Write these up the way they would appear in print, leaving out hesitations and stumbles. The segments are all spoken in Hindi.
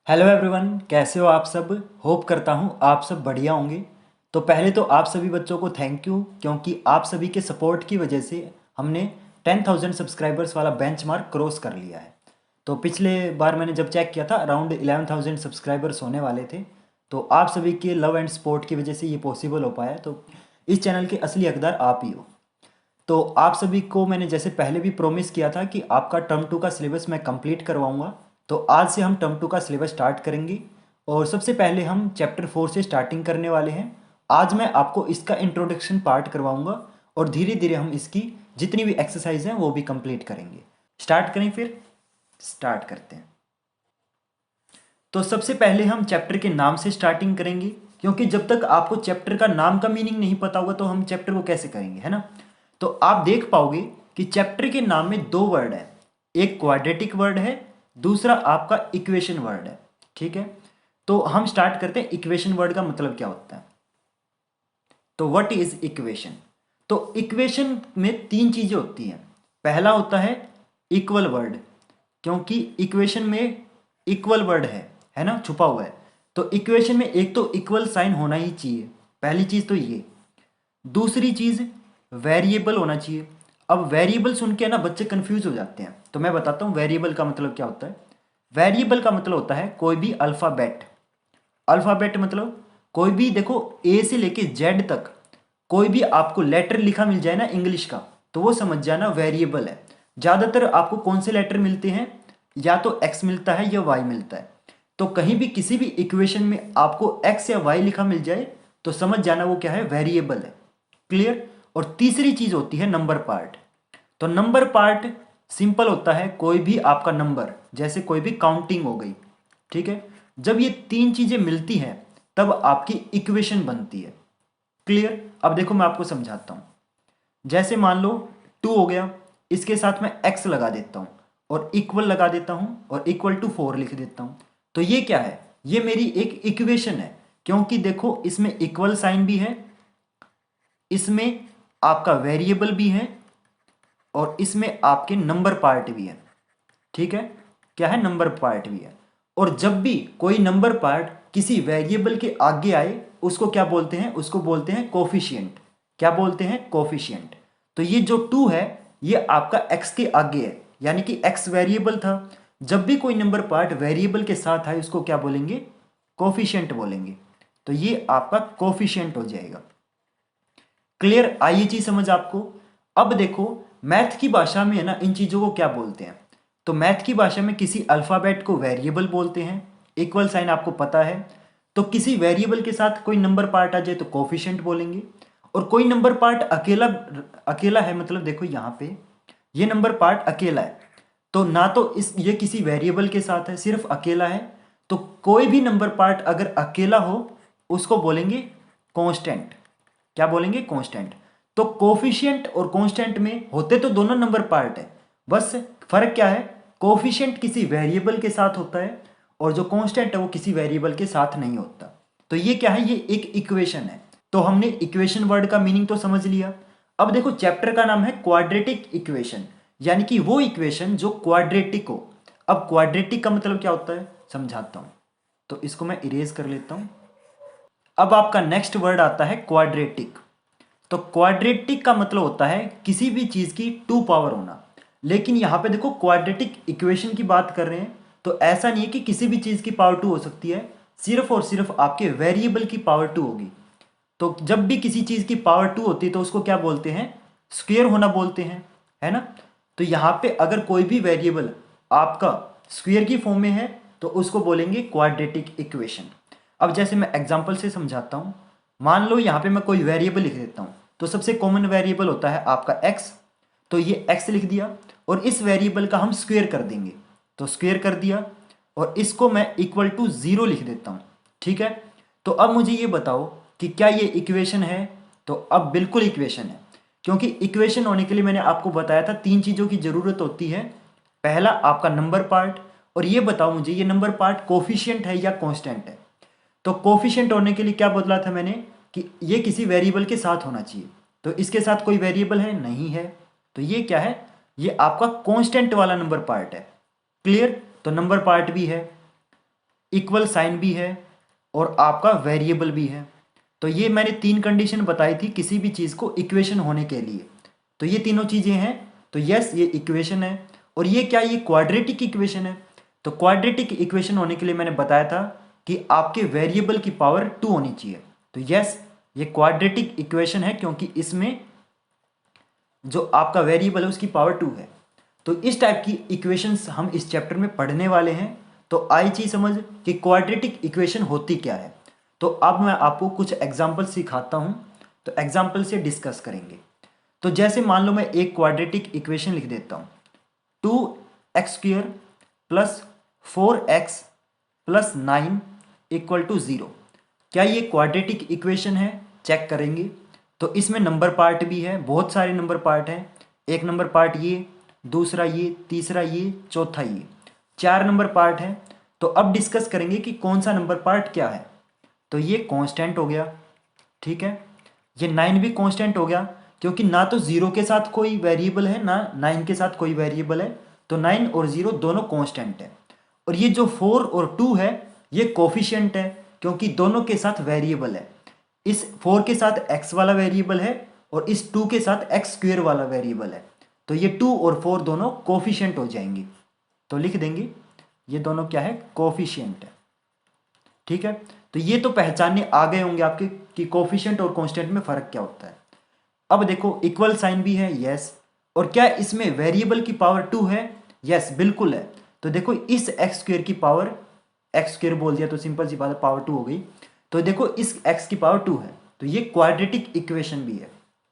हेलो एवरीवन, कैसे हो आप सब। होप करता हूँ आप सब बढ़िया होंगे। तो पहले तो आप सभी बच्चों को थैंक यू, क्योंकि आप सभी के सपोर्ट की वजह से हमने 10,000 सब्सक्राइबर्स वाला बेंचमार्क क्रॉस कर लिया है। तो पिछले बार मैंने जब चेक किया था अराउंड 11,000 सब्सक्राइबर्स होने वाले थे। तो आप सभी के लव एंड सपोर्ट की वजह से ये पॉसिबल हो पाया। तो इस चैनल के असली हकदार आप ही हो। तो आप सभी को मैंने जैसे पहले भी प्रॉमिस किया था कि आपका टर्म टू का सिलेबस मैं कंप्लीट करवाऊंगा। तो आज से हम टर्म टू का सिलेबस स्टार्ट करेंगे। और सबसे पहले हम चैप्टर 4 से स्टार्टिंग करने वाले हैं। आज मैं आपको इसका इंट्रोडक्शन पार्ट करवाऊंगा और धीरे धीरे हम इसकी जितनी भी एक्सरसाइज हैं वो भी कंप्लीट करेंगे। स्टार्ट करें फिर। स्टार्ट करते हैं। तो सबसे पहले हम चैप्टर के नाम से स्टार्टिंग करेंगे, क्योंकि जब तक आपको चैप्टर का नाम का मीनिंग नहीं पता होगा तो हम चैप्टर को कैसे करेंगे, है ना। तो आप देख पाओगे कि चैप्टर के नाम में दो वर्ड है। एक क्वाड्रेटिक वर्ड है, दूसरा आपका इक्वेशन वर्ड है। ठीक है। तो हम स्टार्ट करते हैं। इक्वेशन वर्ड का मतलब क्या होता है। तो व्हाट इज इक्वेशन। तो इक्वेशन में तीन चीजें होती हैं। पहला होता है इक्वल वर्ड, क्योंकि इक्वेशन में इक्वल वर्ड है ना, छुपा हुआ है। तो इक्वेशन में एक तो इक्वल साइन होना ही चाहिए, पहली चीज तो ये। दूसरी चीज वेरिएबल होना चाहिए। अब वेरिएबल सुन के ना बच्चे कंफ्यूज हो जाते हैं, तो मैं बताता हूँ वेरिएबल का मतलब क्या होता है। वेरिएबल का मतलब होता है कोई भी अल्फाबेट। अल्फाबेट मतलब कोई भी, देखो ए से लेके जेड तक कोई भी आपको लेटर लिखा मिल जाए ना इंग्लिश का, तो वो समझ जाना वेरिएबल है। ज़्यादातर आपको कौन से लेटर मिलते हैं, या तो एक्स मिलता है या वाई मिलता है। तो कहीं भी किसी भी इक्वेशन में आपको एक्स या वाई लिखा मिल जाए तो समझ जाना वो क्या है, वेरिएबल है। क्लियर। और तीसरी चीज होती है नंबर पार्ट। तो नंबर पार्ट सिंपल होता है कोई भी आपका नंबर, जैसे कोई भी काउंटिंग हो गई। ठीक है। जब ये तीन चीजें मिलती हैं तब आपकी इक्वेशन बनती है। क्लियर। अब देखो मैं आपको समझाता हूं। जैसे मान लो 2 हो गया, इसके साथ मैं x लगा देता हूं और इक्वल लगा देता हूं और इक्वल टू 4 लिख देता हूं। तो ये क्या है, ये मेरी एक इक्वेशन है। क्योंकि देखो इसमें इक्वल साइन भी है, इसमें आपका वेरिएबल भी है, और इसमें आपके नंबर पार्ट भी है। ठीक है। क्या है, नंबर पार्ट भी है। और जब भी कोई नंबर पार्ट किसी वेरिएबल के आगे आए उसको क्या बोलते हैं, उसको बोलते हैं कोफिशिएंट। क्या बोलते हैं, कोफिशिएंट। तो ये जो 2 है ये आपका x के आगे है, यानी कि x वेरिएबल था। जब भी कोई नंबर पार्ट वेरिएबल के साथ आए उसको क्या बोलेंगे, कोफिशिएंट बोलेंगे। तो ये आपका कोफिशिएंट हो जाएगा। क्लियर, आई ये चीज समझ आपको। अब देखो मैथ की भाषा में है ना इन चीजों को क्या बोलते हैं। तो मैथ की भाषा में किसी अल्फाबेट को वेरिएबल बोलते हैं, इक्वल साइन आपको पता है। तो किसी वेरिएबल के साथ कोई नंबर पार्ट आ जाए तो कोफिशिएंट बोलेंगे। और कोई नंबर पार्ट अकेला अकेला है, मतलब देखो यहाँ पे ये नंबर पार्ट अकेला है, तो ना तो इस ये किसी वेरिएबल के साथ है, सिर्फ अकेला है। तो कोई भी नंबर पार्ट अगर अकेला हो उसको बोलेंगे कांस्टेंट। क्या बोलेंगे, कांस्टेंट। तो कोफिशिएंट और कांस्टेंट में होते तो दोनों नंबर पार्ट है, बस फर्क क्या है, कोफिशिएंट किसी वेरिएबल के साथ होता है और जो कांस्टेंट है वो किसी वेरिएबल के साथ नहीं होता। तो ये क्या है, ये एक इक्वेशन है। तो हमने इक्वेशन वर्ड का मीनिंग तो समझ लिया। अब देखो चैप्टर का नाम है क्वाड्रेटिक इक्वेशन, यानी कि वो इक्वेशन जो क्वाड्रेटिक हो। अब क्वाड्रेटिक का मतलब क्या होता है समझाता हूं। तो इसको मैं इरेज कर लेता हूं। अब आपका नेक्स्ट वर्ड आता है क्वाड्रेटिक। तो क्वाड्रेटिक का मतलब होता है किसी भी चीज की 2 पावर होना। लेकिन यहां पे देखो क्वाड्रेटिक इक्वेशन की बात कर रहे हैं, तो ऐसा नहीं है कि किसी भी चीज की पावर 2 हो सकती है, सिर्फ और सिर्फ आपके वेरिएबल की पावर 2 होगी। तो जब भी किसी चीज की पावर 2 होती है तो उसको क्या बोलते हैं, स्क्वेयर होना बोलते हैं, है ना। तो यहां पे अगर कोई भी वेरिएबल आपका स्क्वेयर की फॉर्म में है तो उसको बोलेंगे क्वाड्रेटिक इक्वेशन। अब जैसे मैं एग्जांपल से समझाता हूं। मान लो यहां पे मैं कोई वेरिएबल लिख देता हूं, तो सबसे कॉमन वेरिएबल होता है आपका x। तो ये x लिख दिया और इस वेरिएबल का हम स्क्वेयर कर देंगे, तो स्क्वेयर कर दिया। और इसको मैं इक्वल टू 0 लिख देता हूं। ठीक है। तो अब मुझे ये बताओ कि क्या ये इक्वेशन है। तो अब बिल्कुल इक्वेशन है, क्योंकि इक्वेशन होने के लिए मैंने आपको बताया था 3 चीज़ों की ज़रूरत होती है। पहला आपका नंबर पार्ट, और ये बताओ मुझे ये नंबर पार्ट कोफिशिएंट है या कांस्टेंट है। तो कोफिशिएंट होने के लिए क्या बदला था मैंने, कि ये किसी वेरिएबल के साथ होना चाहिए। तो इसके साथ कोई वेरिएबल है नहीं है, तो ये क्या है, ये आपका कांस्टेंट वाला नंबर पार्ट है। क्लियर। तो नंबर पार्ट भी है। इक्वल साइन भी है और आपका वेरिएबल भी है। तो ये मैंने 3 कंडीशन बताई थी किसी भी चीज़ को इक्वेशन होने के लिए। तो ये तीनों चीज़ें हैं। तो यस, ये इक्वेशन है। और ये क्या, ये क्वाड्रेटिक इक्वेशन है। तो क्वाड्रेटिक इक्वेशन होने के लिए मैंने बताया था कि आपके वेरिएबल की पावर 2 होनी चाहिए। तो यस, ये क्वाड्रेटिक इक्वेशन है क्योंकि इसमें जो आपका वेरिएबल है उसकी पावर 2 है। तो इस टाइप की इक्वेशंस हम इस चैप्टर में पढ़ने वाले हैं। तो आई चीज समझ कि क्वाड्रेटिक इक्वेशन होती क्या है। तो अब मैं आपको कुछ एग्जांपल सिखाता हूं, तो एग्जांपल से डिस्कस करेंगे। तो जैसे मान लो मैं एक क्वाड्रेटिक इक्वेशन लिख देता हूं, 2x² plus 4x plus 9 equal to 0। क्या ये क्वाड्रेटिक इक्वेशन है? चेक करेंगे। तो इसमें नंबर पार्ट भी है, बहुत सारे नंबर पार्ट हैं। एक नंबर पार्ट ये, दूसरा ये, तीसरा ये, चौथा ये, 4 नंबर पार्ट है। तो अब डिस्कस करेंगे कि कौन सा नंबर पार्ट क्या है। तो ये कांस्टेंट हो गया, ठीक है। ये 9 भी कांस्टेंट हो गया क्योंकि ना तो 0 के साथ कोई वेरिएबल है ना 9 के साथ कोई वेरिएबल है। तो 9 और 0 दोनों कांस्टेंट है। और ये जो 4 और 2 है ये कोफिशिएंट है क्योंकि दोनों के साथ वेरिएबल है। इस 4 के साथ x वाला वेरिएबल है और इस 2 के साथ x² वाला वेरिएबल है। तो ये 2 और 4 दोनों कोफिशिएंट हो जाएंगे। तो लिख देंगे ये दोनों क्या है, कोफिशिएंट है, ठीक है। तो ये तो पहचानने आ गए होंगे आपके कि कोफिशिएंट और कांस्टेंट में फर्क क्या होता है। अब देखो इक्वल साइन भी है, यस। और क्या इसमें वेरिएबल की पावर 2 है? यस, बिल्कुल है। तो देखो इस x² की पावर, x² बोल दिया तो सिंपल सी बात है, पावर 2 हो गई। तो देखो इस x की पावर 2 है। तो ये क्वाड्रेटिक इक्वेशन भी है।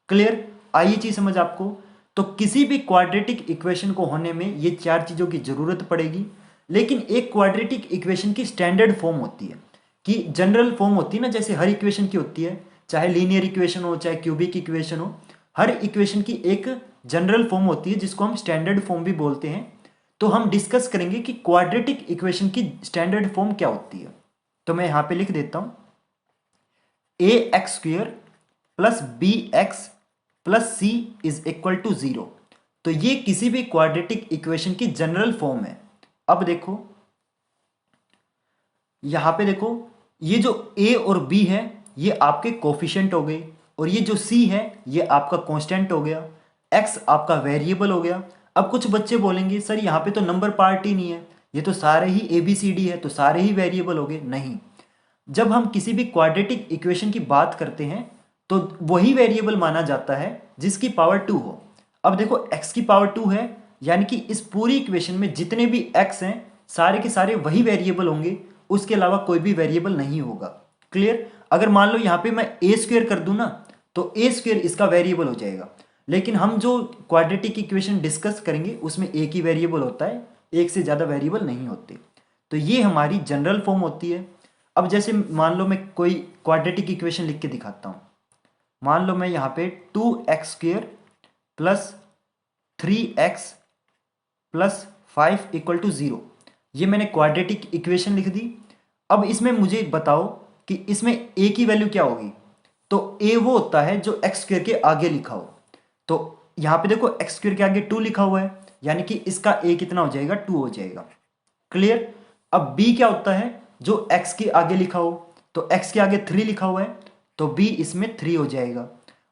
क्लियर? आई चीज समझ आपको। तो किसी भी क्वाड्रेटिक इक्वेशन को होने में ये 4 चीजों की जरूरत पड़ेगी। लेकिन एक क्वाड्रेटिक इक्वेशन की स्टैंडर्ड फॉर्म होती है, कि जनरल फॉर्म होती है ना, जैसे हर इक्वेशन की होती है, चाहे लीनियर इक्वेशन हो चाहे क्यूबिक इक्वेशन हो, हर इक्वेशन की एक जनरल फॉर्म होती है जिसको हम स्टैंडर्ड फॉर्म भी बोलते हैं। तो हम डिस्कस करेंगे कि क्वाड्रेटिक इक्वेशन की स्टैंडर्ड फॉर्म क्या होती है। तो मैं यहां पे लिख देता हूं ax² plus bx plus c is equal to 0। तो ये किसी भी क्वाड्रेटिक इक्वेशन की जनरल फॉर्म है। अब देखो यहां पे देखो, ये जो a और b है ये आपके कोफिशिएंट हो गए, और ये जो c है ये आपका कांस्टेंट हो गया, x आपका वेरिएबल हो गया। अब कुछ बच्चे बोलेंगे सर यहाँ पे तो नंबर पार्ट ही नहीं है, ये तो सारे ही ABCD है, तो सारे ही वेरिएबल हो गए। नहीं, जब हम किसी भी क्वाड्रेटिक इक्वेशन की बात करते हैं तो वही वेरिएबल माना जाता है जिसकी पावर 2 हो। अब देखो x की पावर 2 है, यानी कि इस पूरी इक्वेशन में जितने भी x हैं सारे के सारे वही वेरिएबल होंगे, उसके अलावा कोई भी वेरिएबल नहीं होगा। क्लियर? अगर मान लो यहाँ पे मैं a² कर दूं ना, तो a² इसका वेरिएबल हो जाएगा। लेकिन हम जो क्वाड्रेटिक इक्वेशन डिस्कस करेंगे उसमें एक ही वेरिएबल होता है, एक से ज़्यादा वेरिएबल नहीं होते। तो ये हमारी जनरल फॉर्म होती है। अब जैसे मान लो मैं कोई क्वाड्रेटिक इक्वेशन लिख के दिखाता हूँ। मान लो मैं यहाँ पे 2x² plus 3x plus 5 equal to 0, ये मैंने क्वाड्रेटिक इक्वेशन लिख दी। अब इसमें मुझे बताओ कि इसमें a की वैल्यू क्या होगी। तो a वो होता है जो x² के आगे लिखा हो। तो यहाँ पे देखो x² के आगे 2 लिखा हुआ है, यानी कि इसका a कितना हो जाएगा, 2 हो जाएगा। क्लियर? अब b क्या होता है, जो x के आगे लिखा हो। तो x के आगे 3 लिखा हुआ है, तो b इसमें 3 हो जाएगा।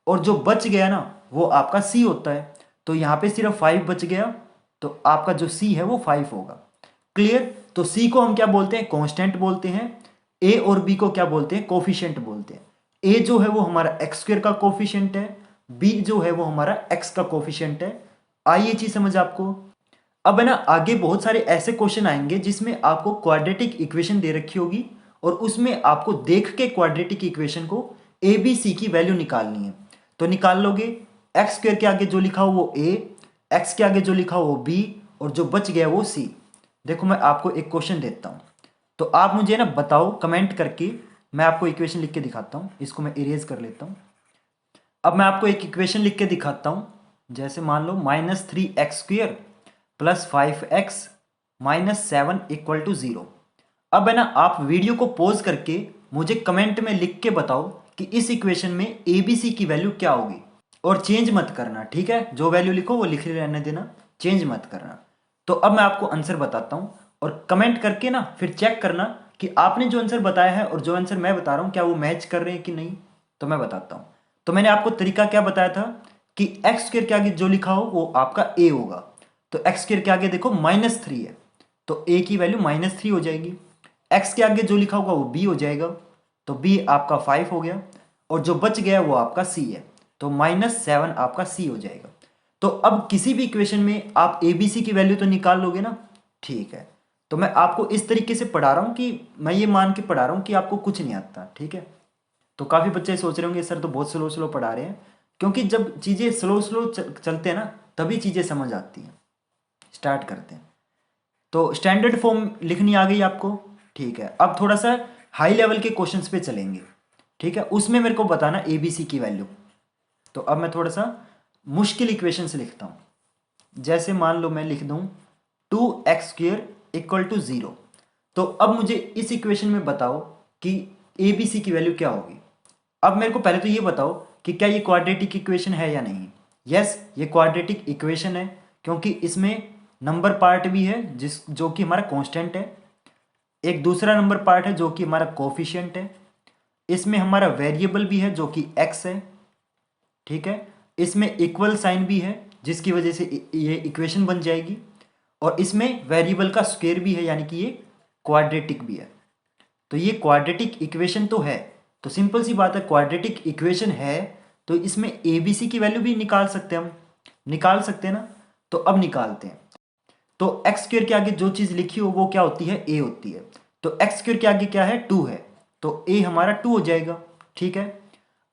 और जो बच गया ना वो आपका c होता है। तो यहाँ पे सिर्फ 5 बच गया, तो आपका जो c है वो 5 होगा। क्लियर? तो c को हम क्या बोलते हैं, कांस्टेंट बोलते हैं। a और b को क्या बोलते हैं, कोफिशिएंट बोलते हैं। a जो है वो हमारा x² का कोफिशिएंट है, b जो है वो हमारा x का कोफिशिएंट है। आइए चीज समझ आपको। अब है ना आगे बहुत सारे ऐसे क्वेश्चन आएंगे जिसमें आपको क्वाड्रेटिक इक्वेशन दे रखी होगी और उसमें आपको देख के क्वाड्रेटिक इक्वेशन को ABC की वैल्यू निकालनी है। तो निकाल लोगे, x² के आगे जो लिखा हो वो a, x के आगे जो लिखा हो वो b, और जो बच गया वो c। देखो मैं आपको एक क्वेश्चन देता हूं, तो आप मुझे ना बताओ कमेंट करके। मैं आपको इक्वेशन लिख के दिखाता हूं, इसको मैं इरेज कर लेता हूं। अब मैं आपको एक इक्वेशन लिख के दिखाता हूं, जैसे मान लो -3x² plus 5x minus 7 equal to 0। अब है ना आप वीडियो को पॉज करके मुझे कमेंट में लिख के बताओ कि इस इक्वेशन में ABC की वैल्यू क्या होगी, और चेंज मत करना, ठीक है। जो वैल्यू लिखो वो लिखे रहने देना, चेंज मत करना। तो अब मैं आपको आंसर बताता हूं और कमेंट करके ना फिर चेक करना कि आपने जो आंसर बताया है और जो आंसर मैं बता रहा हूँ क्या वो मैच कर रहे हैं कि नहीं। तो मैं बताता हूँ। तो मैंने आपको तरीका क्या बताया था कि एक्स स्क्वायर के आगे जो लिखा हो वो आपका ए होगा। तो एक्स स्क्वायर के आगे देखो -3 है, तो ए की वैल्यू -3 हो जाएगी। एक्स के आगे जो लिखा होगा वो बी हो जाएगा, तो बी आपका 5 हो गया, और जो बच गया वो आपका सी है, तो -7 आपका सी हो जाएगा। तो अब किसी भी इक्वेशन में आप ए बी सी की वैल्यू तो निकाल लोगे ना, ठीक है। तो मैं आपको इस तरीके से पढ़ा रहा हूँ कि मैं ये मान के पढ़ा रहा हूँ कि आपको कुछ नहीं आता, ठीक है। तो काफ़ी बच्चे सोच रहे होंगे सर तो बहुत स्लो स्लो पढ़ा रहे हैं, क्योंकि जब चीज़ें स्लो स्लो चलते हैं ना तभी चीज़ें समझ आती हैं। स्टार्ट करते हैं। तो स्टैंडर्ड फॉर्म लिखनी आ गई आपको, ठीक है। अब थोड़ा सा हाई लेवल के क्वेश्चंस पे चलेंगे, ठीक है। उसमें मेरे को बताना ए बी सी की वैल्यू। तो अब मैं थोड़ा सा मुश्किल इक्वेशंस लिखता हूँ। जैसे मान लो मैं लिख दूँ 2x² = 0। तो अब मुझे इस इक्वेशन में बताओ कि ए बी सी की वैल्यू क्या होगी। अब मेरे को पहले तो ये बताओ कि क्या ये क्वाड्रेटिक इक्वेशन है या नहीं। यस, ये क्वाड्रेटिक इक्वेशन है, क्योंकि इसमें नंबर पार्ट भी है जो कि हमारा कांस्टेंट है, एक दूसरा नंबर पार्ट है जो कि हमारा कोफिशिएंट है, इसमें हमारा वेरिएबल भी है जो कि x है, ठीक है। इसमें इक्वल साइन भी है जिसकी वजह से ये इक्वेशन बन जाएगी, और इसमें वेरिएबल का स्क्वायर भी है, यानी कि ये क्वाड्रेटिक भी है। तो ये क्वाड्रेटिक इक्वेशन तो है, तो सिंपल सी बात है, क्वाड्रेटिक इक्वेशन है तो इसमें ए बी सी की वैल्यू भी निकाल सकते हैं, हम निकाल सकते हैं ना। तो अब निकालते हैं। तो एक्स स्क्वायर के आगे जो चीज़ लिखी हो वो क्या होती है, ए होती है। तो एक्स स्क्वायर के आगे क्या है, 2 है, तो ए हमारा 2 हो जाएगा, ठीक है।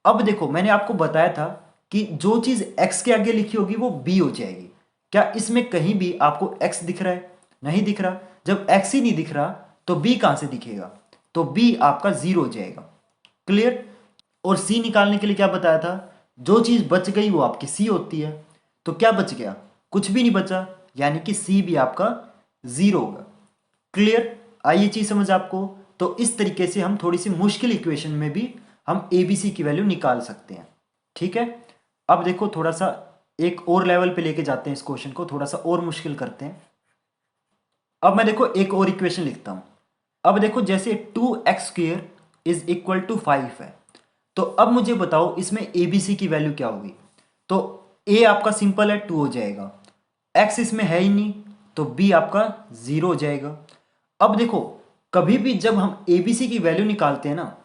अब देखो मैंने आपको बताया था कि जो चीज़ एक्स के आगे लिखी होगी वो बी हो जाएगी। क्या इसमें कहीं भी आपको एक्स दिख रहा है, नहीं दिख रहा। जब एक्स ही नहीं दिख रहा तो बी कहाँ से दिखेगा, तो बी आपका 0 हो जाएगा, क्लियर। और सी निकालने के लिए क्या बताया था, जो चीज़ बच गई वो आपकी सी होती है। तो क्या बच गया, कुछ भी नहीं बचा, यानी कि सी भी आपका 0 होगा, क्लियर। आई ये चीज़ समझ आपको। तो इस तरीके से हम थोड़ी सी मुश्किल इक्वेशन में भी हम ए बी सी की वैल्यू निकाल सकते हैं, ठीक है। अब देखो थोड़ा सा एक और लेवल पे लेके जाते हैं इस क्वेश्चन को, थोड़ा सा और मुश्किल करते हैं। अब मैं देखो एक और इक्वेशन लिखता हूं। अब देखो जैसे 2x² = 5 है, तो अब मुझे बताओ इसमें ए बी सी की वैल्यू क्या होगी। तो ए आपका सिंपल है, 2 हो जाएगा, एक्स इसमें है ही नहीं तो बी आपका 0 हो जाएगा। अब देखो कभी भी जब हम ए बी सी की वैल्यू निकालते हैं ना,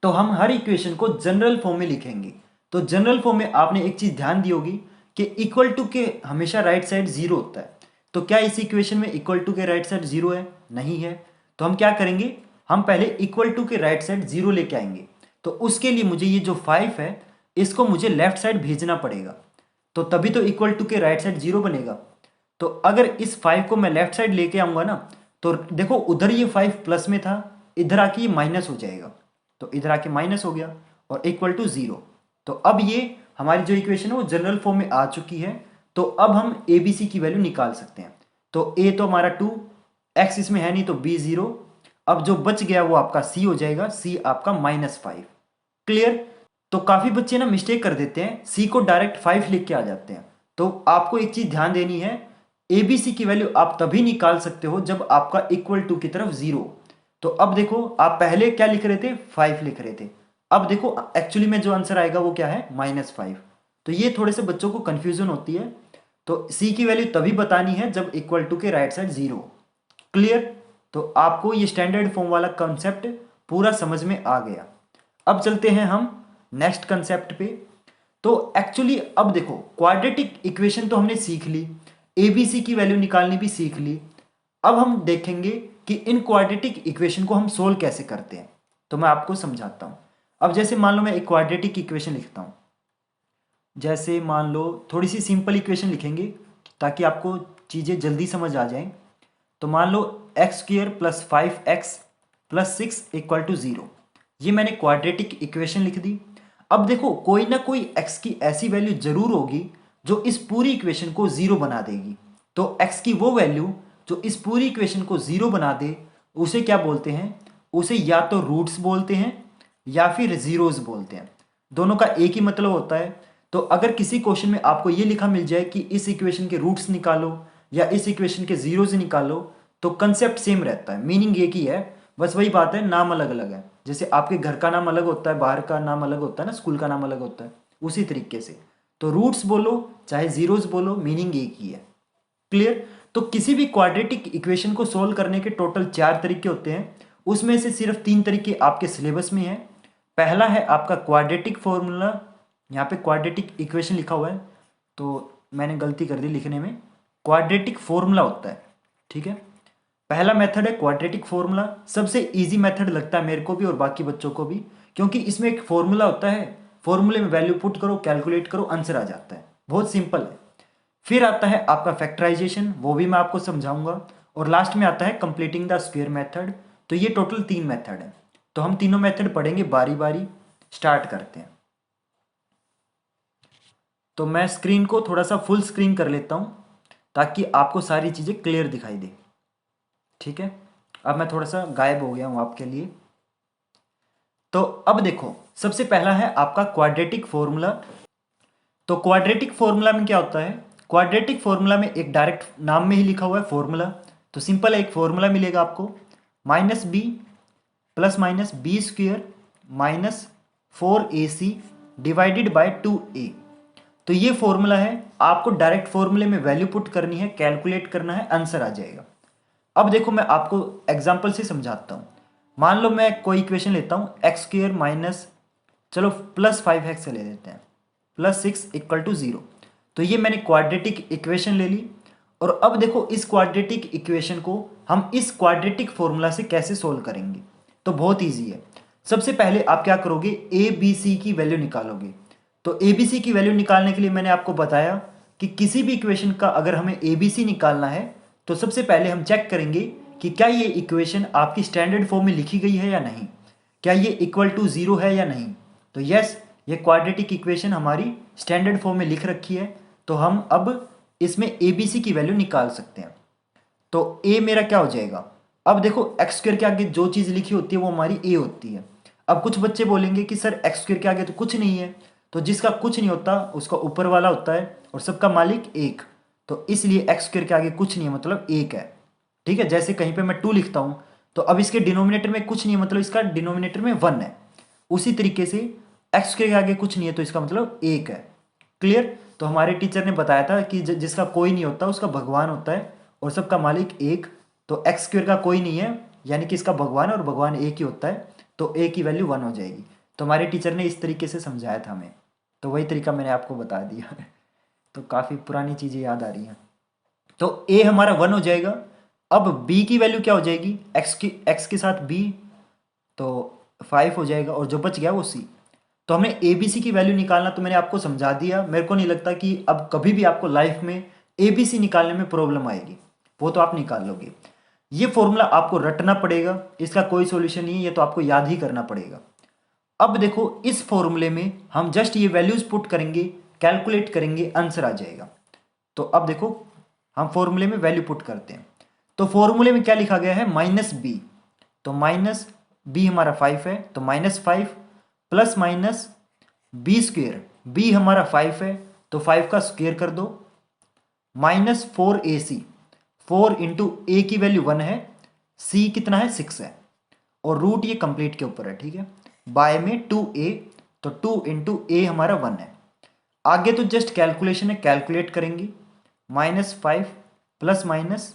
तो हम हर इक्वेशन को जनरल फॉर्म में लिखेंगे। तो जनरल फॉर्म में आपने एक चीज ध्यान दी होगी कि इक्वल टू के हमेशा राइट साइड 0 होता है। तो क्या इस इक्वेशन में इक्वल टू के राइट साइड 0 है, नहीं है। तो हम क्या करेंगे, हम पहले इक्वल टू के राइट साइड 0 लेके आएंगे। तो उसके लिए मुझे ये जो 5 है इसको मुझे लेफ्ट साइड भेजना पड़ेगा, तो तभी तो इक्वल टू के राइट साइड 0 बनेगा। तो अगर इस 5 को मैं लेफ्ट साइड लेके आऊंगा ना, तो देखो उधर ये 5 प्लस में था, इधर आके ये माइनस हो जाएगा, तो इधर आके माइनस हो गया और इक्वल टू 0। तो अब ये हमारी जो इक्वेशन है वो जनरल फॉर्म में आ चुकी है। तो अब हम ए बी सी की वैल्यू निकाल सकते हैं। तो ए तो हमारा 2, एक्स इसमें है नहीं तो बी 0। अब जो बच गया वो आपका सी हो जाएगा, सी आपका -5, क्लियर। तो काफ़ी बच्चे ना मिस्टेक कर देते हैं, सी को डायरेक्ट 5 लिख के आ जाते हैं। तो आपको एक चीज़ ध्यान देनी है, ए बी सी की वैल्यू आप तभी निकाल सकते हो जब आपका इक्वल टू की तरफ 0। तो अब देखो आप पहले क्या लिख रहे थे, 5 लिख रहे थे। अब देखो एक्चुअली में जो आंसर आएगा वो क्या है, -5। तो ये थोड़े से बच्चों को कंफ्यूजन होती है। तो सी की वैल्यू तभी बतानी है जब इक्वल टू के राइट साइड 0, क्लियर। तो आपको ये स्टैंडर्ड फॉर्म वाला कंसेप्ट पूरा समझ में आ गया। अब चलते हैं हम नेक्स्ट कंसेप्ट पे। तो एक्चुअली अब देखो क्वाड्रेटिक इक्वेशन तो हमने सीख ली, ए बी सी की वैल्यू निकालनी भी सीख ली। अब हम देखेंगे कि इन क्वाड्रेटिक इक्वेशन को हम सोल्व कैसे करते हैं। तो मैं आपको समझाता हूं। अब जैसे मान लो मैं एक क्वाड्रेटिक इक्वेशन लिखता हूं, जैसे मान लो थोड़ी सी सिंपल इक्वेशन लिखेंगे ताकि आपको चीज़ें जल्दी समझ आ जाएं। तो मान लो x² + 5x + 6 = 0। ये मैंने क्वाड्रेटिक इक्वेशन लिख दी। अब देखो कोई ना कोई x की ऐसी वैल्यू जरूर होगी जो इस पूरी इक्वेशन को 0 बना देगी। तो x की वो वैल्यू जो इस पूरी इक्वेशन को 0 बना दे उसे क्या बोलते हैं, उसे या तो रूट्स बोलते हैं या फिर जीरोस बोलते हैं। दोनों का एक ही मतलब होता है। तो अगर किसी क्वेश्चन में आपको ये लिखा मिल जाए कि इस इक्वेशन के रूट्स निकालो या इस इक्वेशन के जीरोस निकालो, तो कंसेप्ट सेम रहता है, मीनिंग एक ही है, बस वही बात है, नाम अलग अलग है। जैसे आपके घर का नाम अलग होता है, बाहर का नाम अलग होता है ना, स्कूल का नाम अलग होता है, उसी तरीके से। तो रूट्स बोलो चाहे जीरोस बोलो, मीनिंग एक ही है। क्लियर? तो किसी भी क्वाड्रेटिक इक्वेशन को सोल्व करने के टोटल 4 तरीके होते हैं, उसमें से सिर्फ 3 तरीके आपके सिलेबस में है। पहला है आपका क्वाड्रेटिक फॉर्मूला, यहाँ पे क्वाड्रेटिक इक्वेशन लिखा हुआ है तो मैंने गलती कर दी लिखने में, क्वाड्रेटिक फॉर्मूला होता है। ठीक है, पहला मेथड है क्वाड्रेटिक फॉर्मूला। सबसे इजी मेथड लगता है मेरे को भी और बाकी बच्चों को भी, क्योंकि इसमें एक फॉर्मूला होता है, फॉर्मूले में वैल्यू पुट करो, कैलकुलेट करो, आंसर आ जाता है, बहुत सिंपल है। फिर आता है आपका फैक्टराइजेशन, वो भी मैं आपको समझाऊंगा। और लास्ट में आता है कंप्लीटिंग द स्क्वायर मेथड। तो ये टोटल 3 मेथड है, तो हम तीनों मेथड पढ़ेंगे बारी बारी। स्टार्ट करते हैं। तो मैं स्क्रीन को थोड़ा सा फुल स्क्रीन कर लेता हूं ताकि आपको सारी चीज़ें क्लियर दिखाई दे। ठीक है, अब मैं थोड़ा सा गायब हो गया हूं आपके लिए। तो अब देखो, सबसे पहला है आपका क्वाड्रेटिक फॉर्मूला। तो क्वाड्रेटिक फॉर्मूला में क्या होता है, क्वाड्रेटिक फॉर्मूला में एक डायरेक्ट नाम में ही लिखा हुआ है फॉर्मूला। तो सिंपल है, एक फॉर्मूला मिलेगा आपको, minus B plus minus B square minus 4ac divided by 2a। तो ये फॉर्मूला है, आपको डायरेक्ट फॉर्मूले में वैल्यू पुट करनी है, कैलकुलेट करना है, आंसर आ जाएगा। अब देखो मैं आपको एग्जाम्पल से समझाता हूँ। मान लो मैं कोई इक्वेशन लेता हूँ, एक्स स्क्वेयर माइनस, चलो प्लस 5x से ले लेते हैं, प्लस 6 इक्वल टू 0। तो ये मैंने क्वाड्रेटिक इक्वेशन ले ली। और अब देखो इस क्वाड्रेटिक इक्वेशन को हम इस क्वाड्रेटिक फॉर्मूला से कैसे सोल्व करेंगे। तो बहुत ईजी है। सबसे पहले आप क्या करोगे, ए बी सी की वैल्यू निकालोगे। तो ए बी सी की वैल्यू निकालने के लिए मैंने आपको बताया कि किसी भी इक्वेशन का अगर हमें ए बी सी निकालना है तो सबसे पहले हम चेक करेंगे कि क्या ये इक्वेशन आपकी स्टैंडर्ड फॉर्म में लिखी गई है या नहीं, क्या ये इक्वल टू 0 है या नहीं। तो यस, ये क्वाड्रेटिक इक्वेशन हमारी स्टैंडर्ड फॉर्म में लिख रखी है, तो हम अब इसमें ए बी सी की वैल्यू निकाल सकते हैं। तो ए मेरा क्या हो जाएगा, अब देखो एक्स स्क्वायर के आगे जो चीज़ लिखी होती है वो हमारी ए होती है। अब कुछ बच्चे बोलेंगे कि सर एक्स स्क्वायर के आगे तो कुछ नहीं है। तो जिसका कुछ नहीं होता उसका ऊपर वाला होता है और सबका मालिक एक, तो इसलिए एक्स स्क्वायर के आगे कुछ नहीं है मतलब एक है। ठीक है, जैसे कहीं पे मैं 2 लिखता हूँ तो अब इसके डिनोमिनेटर में कुछ नहीं है मतलब इसका डिनोमिनेटर में 1 है। उसी तरीके से एक्स के आगे कुछ नहीं है तो इसका मतलब एक है। क्लियर? तो हमारे टीचर ने बताया था कि जिसका कोई नहीं होता उसका भगवान होता है और सबका मालिक एक। तो एक्स स्क्वायर का कोई नहीं है यानी कि इसका भगवान है और भगवान एक ही होता है, तो ए की वैल्यू 1 हो जाएगी। तो हमारे टीचर ने इस तरीके से समझाया था हमें, तो वही तरीका मैंने आपको बता दिया तो काफ़ी पुरानी चीज़ें याद आ रही हैं। तो ए हमारा 1 हो जाएगा। अब बी की वैल्यू क्या हो जाएगी, एक्स के साथ बी, तो 5 हो जाएगा और जो बच गया वो सी। तो हमने ए बी सी की वैल्यू निकालना तो मैंने आपको समझा दिया। मेरे को नहीं लगता कि अब कभी भी आपको लाइफ में ए बी सी निकालने में प्रॉब्लम आएगी, वो तो आप निकाल लोगे। ये फॉर्मूला आपको रटना पड़ेगा, इसका कोई सॉल्यूशन नहीं है, ये तो आपको याद ही करना पड़ेगा। अब देखो इस फॉर्मूले में हम जस्ट ये वैल्यूज पुट करेंगे, कैलकुलेट करेंगे, आंसर आ जाएगा। तो अब देखो हम फॉर्मूले में वैल्यू पुट करते हैं। तो फॉर्मूले में क्या लिखा गया है, माइनस बी। तो माइनस बी हमारा 5 है, तो -5 plus minus B square, B हमारा 5 है तो 5 का स्क्वेयर कर दो, -4ac, 4 इंटू ए की वैल्यू 1 है, सी कितना है 6 है, और रूट ये कंप्लीट के ऊपर है। ठीक है, बाय में 2a, तो 2 इंटू ए हमारा 1 है। आगे तो जस्ट कैलकुलेशन है, कैलकुलेट करेंगे, -5 प्लस माइनस,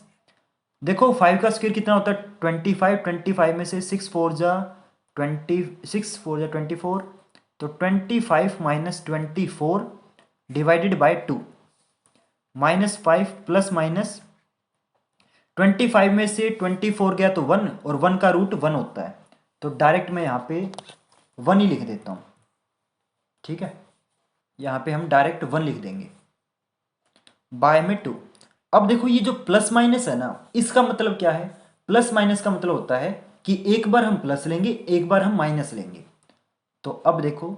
देखो 5 का स्क्वायर कितना होता है 25, 25 में से 6 4 जा 24, तो 25 minus 24 divided by 2, -5 plus minus 25 में से 24 गया तो 1 और 1 का रूट 1 होता है, तो डायरेक्ट मैं यहाँ पे 1 ही लिख देता हूँ। ठीक है, यहाँ पे हम डायरेक्ट 1 लिख देंगे, बाय में 2। अब देखो ये जो प्लस माइनस है ना, इसका मतलब क्या है, प्लस माइनस का मतलब होता है कि एक बार हम प्लस लेंगे एक बार हम माइनस लेंगे। तो अब देखो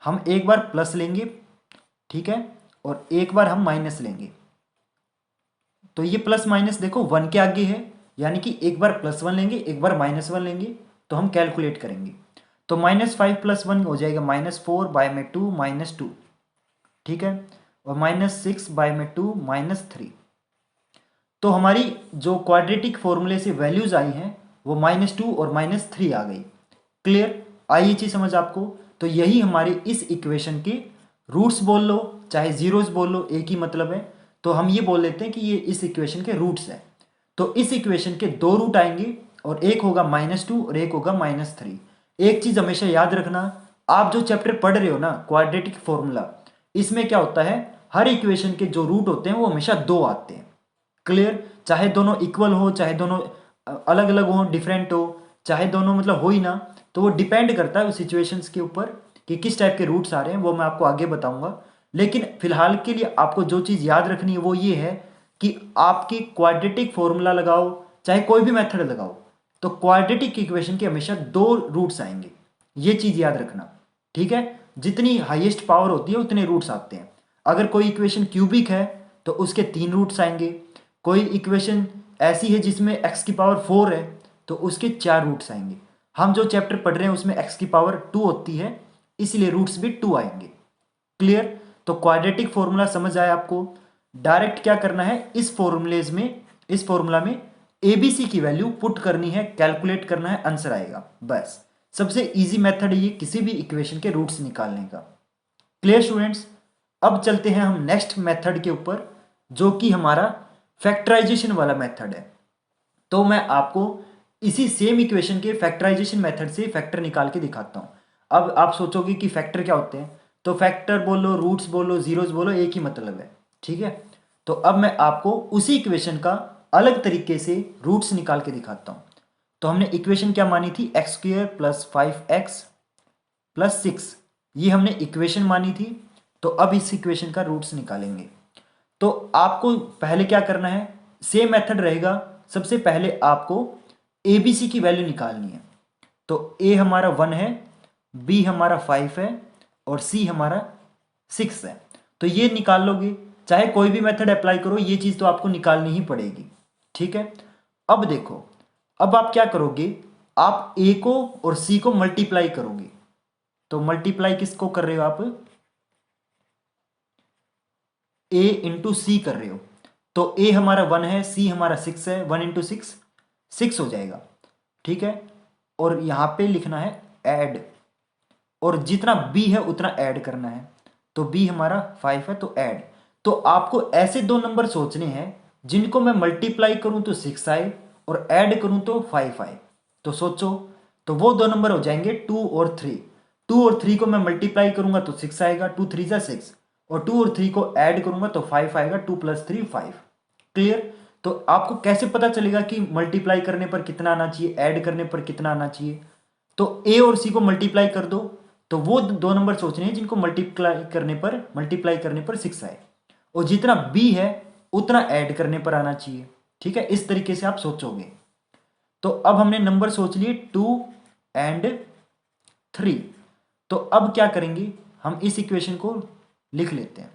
हम एक बार प्लस लेंगे, ठीक है, और एक बार हम माइनस लेंगे। तो ये प्लस माइनस देखो 1 के आगे है, यानी कि एक बार +1 लेंगे एक बार -1 लेंगे, तो हम कैलकुलेट करेंगे। तो -5 + 1 हो जाएगा -4 बाय में 2 -2, ठीक है, और -6 बाय में 2 -3। तो हमारी जो क्वाड्रेटिक फॉर्मूले से वैल्यूज आई हैं वो -2 और -3 आ गई। क्लियर? आई ये चीज़ समझ आपको? तो यही हमारे इस इक्वेशन के रूट्स बोल लो चाहे जीरोस बोल लो, एक ही मतलब है। तो हम ये बोल लेते हैं कि ये इस इक्वेशन के रूट्स हैं। तो इस इक्वेशन के दो रूट आएंगे और एक होगा -2 और एक होगा -3। एक चीज़ हमेशा याद रखना, आप जो चैप्टर पढ़ रहे हो ना क्वाड्रेटिक फॉर्मूला, इसमें क्या होता है, हर इक्वेशन के जो रूट होते हैं वो हमेशा दो आते हैं। क्लियर? चाहे दोनों इक्वल हो, चाहे दोनों अलग अलग हो, डिफरेंट हो, चाहे दोनों मतलब हो ही ना, तो वो डिपेंड करता है उस सिचुएशंस के ऊपर कि किस टाइप के रूट्स आ रहे हैं, वो मैं आपको आगे बताऊंगा। लेकिन फिलहाल के लिए आपको जो चीज़ याद रखनी है वो ये है कि आपकी क्वाड्रेटिक फॉर्मूला लगाओ चाहे कोई भी मेथड लगाओ, तो क्वाड्रेटिक इक्वेशन के हमेशा दो रूट्स आएंगे, ये चीज़ याद रखना। ठीक है? जितनी हाईएस्ट पावर होती है उतने रूट्स आते हैं। अगर कोई इक्वेशन क्यूबिक है तो उसके 3 रूट्स आएंगे, कोई इक्वेशन ऐसी है जिसमें x की पावर 4 है तो उसके 4 रूट्स आएंगे। हम जो चैप्टर पढ़ रहे हैं उसमें x की पावर 2 होती है, इसलिए रूट्स भी 2 आएंगे। क्लियर? तो क्वाड्रेटिक फॉर्मूला समझ आया आपको? डायरेक्ट क्या करना है, इस फॉर्मूला में एबीसी की वैल्यू पुट करनी है, कैलकुलेट करना है, आंसर आएगा बस। सबसे इजी मेथड है ये किसी भी इक्वेशन के रूट्स निकालने का। Clear students? अब चलते हैं हम नेक्स्ट मेथड के ऊपर, जो कि हमारा फैक्टराइजेशन वाला मेथड है। तो मैं आपको इसी सेम इक्वेशन के फैक्टराइजेशन मेथड से फैक्टर निकाल के दिखाता हूं। अब आप सोचोगे कि फैक्टर क्या होते हैं, तो फैक्टर बोलो, रूट्स बोलो, जीरोस बोलो, एक ही मतलब है। ठीक है? तो अब मैं आपको उसी इक्वेशन का अलग तरीके से रूट्स निकाल के दिखाता हूं। तो हमने इक्वेशन क्या मानी थी, x² + 5x + 6, ये हमने इक्वेशन मानी थी। तो अब इस इक्वेशन का रूट्स निकालेंगे। तो आपको पहले क्या करना है, सेम मेथड रहेगा। सबसे पहले आपको एबीसी की वैल्यू निकालनी है। तो ए हमारा 1 है, बी हमारा 5 है और सी हमारा 6 है। तो ये निकाल लोगे, चाहे कोई भी मेथड अप्लाई करो, ये चीज़ तो आपको निकालनी ही पड़ेगी। ठीक है? अब देखो, अब आप क्या करोगे, आप ए को और सी को मल्टीप्लाई करोगे। तो मल्टीप्लाई किसको कर रहे हो आप, ए इंटू सी कर रहे हो। तो ए हमारा 1 है, सी हमारा 6 है, 1 × 6 6 हो जाएगा। ठीक है? और यहां पे लिखना है ऐड, और जितना बी है उतना ऐड करना है। तो बी हमारा 5 है तो ऐड। तो आपको ऐसे दो नंबर सोचने हैं जिनको मैं मल्टीप्लाई करूं तो 6 आए और ऐड करूं तो 5 आए। तो सोचो, तो वो दो नंबर हो जाएंगे 2 और 3। 2 और 3 को मैं मल्टीप्लाई करूंगा तो 6 आएगा, 2 3 जा 6, और 2 और 3 को ऐड करूंगा तो 5 आएगा, 2 + 3 5। क्लियर? तो आपको कैसे पता चलेगा कि मल्टीप्लाई करने पर कितना आना चाहिए, ऐड करने पर कितना आना चाहिए? तो ए और सी को मल्टीप्लाई कर दो, तो वो दो नंबर सोचने हैं जिनको मल्टीप्लाई करने पर 6 आए, और जितना बी है उतना ऐड करने पर आना चाहिए। ठीक है? इस तरीके से आप सोचोगे। तो अब हमने नंबर सोच लिए 2 और 3। तो अब क्या करेंगे, हम इस इक्वेशन को लिख लेते हैं।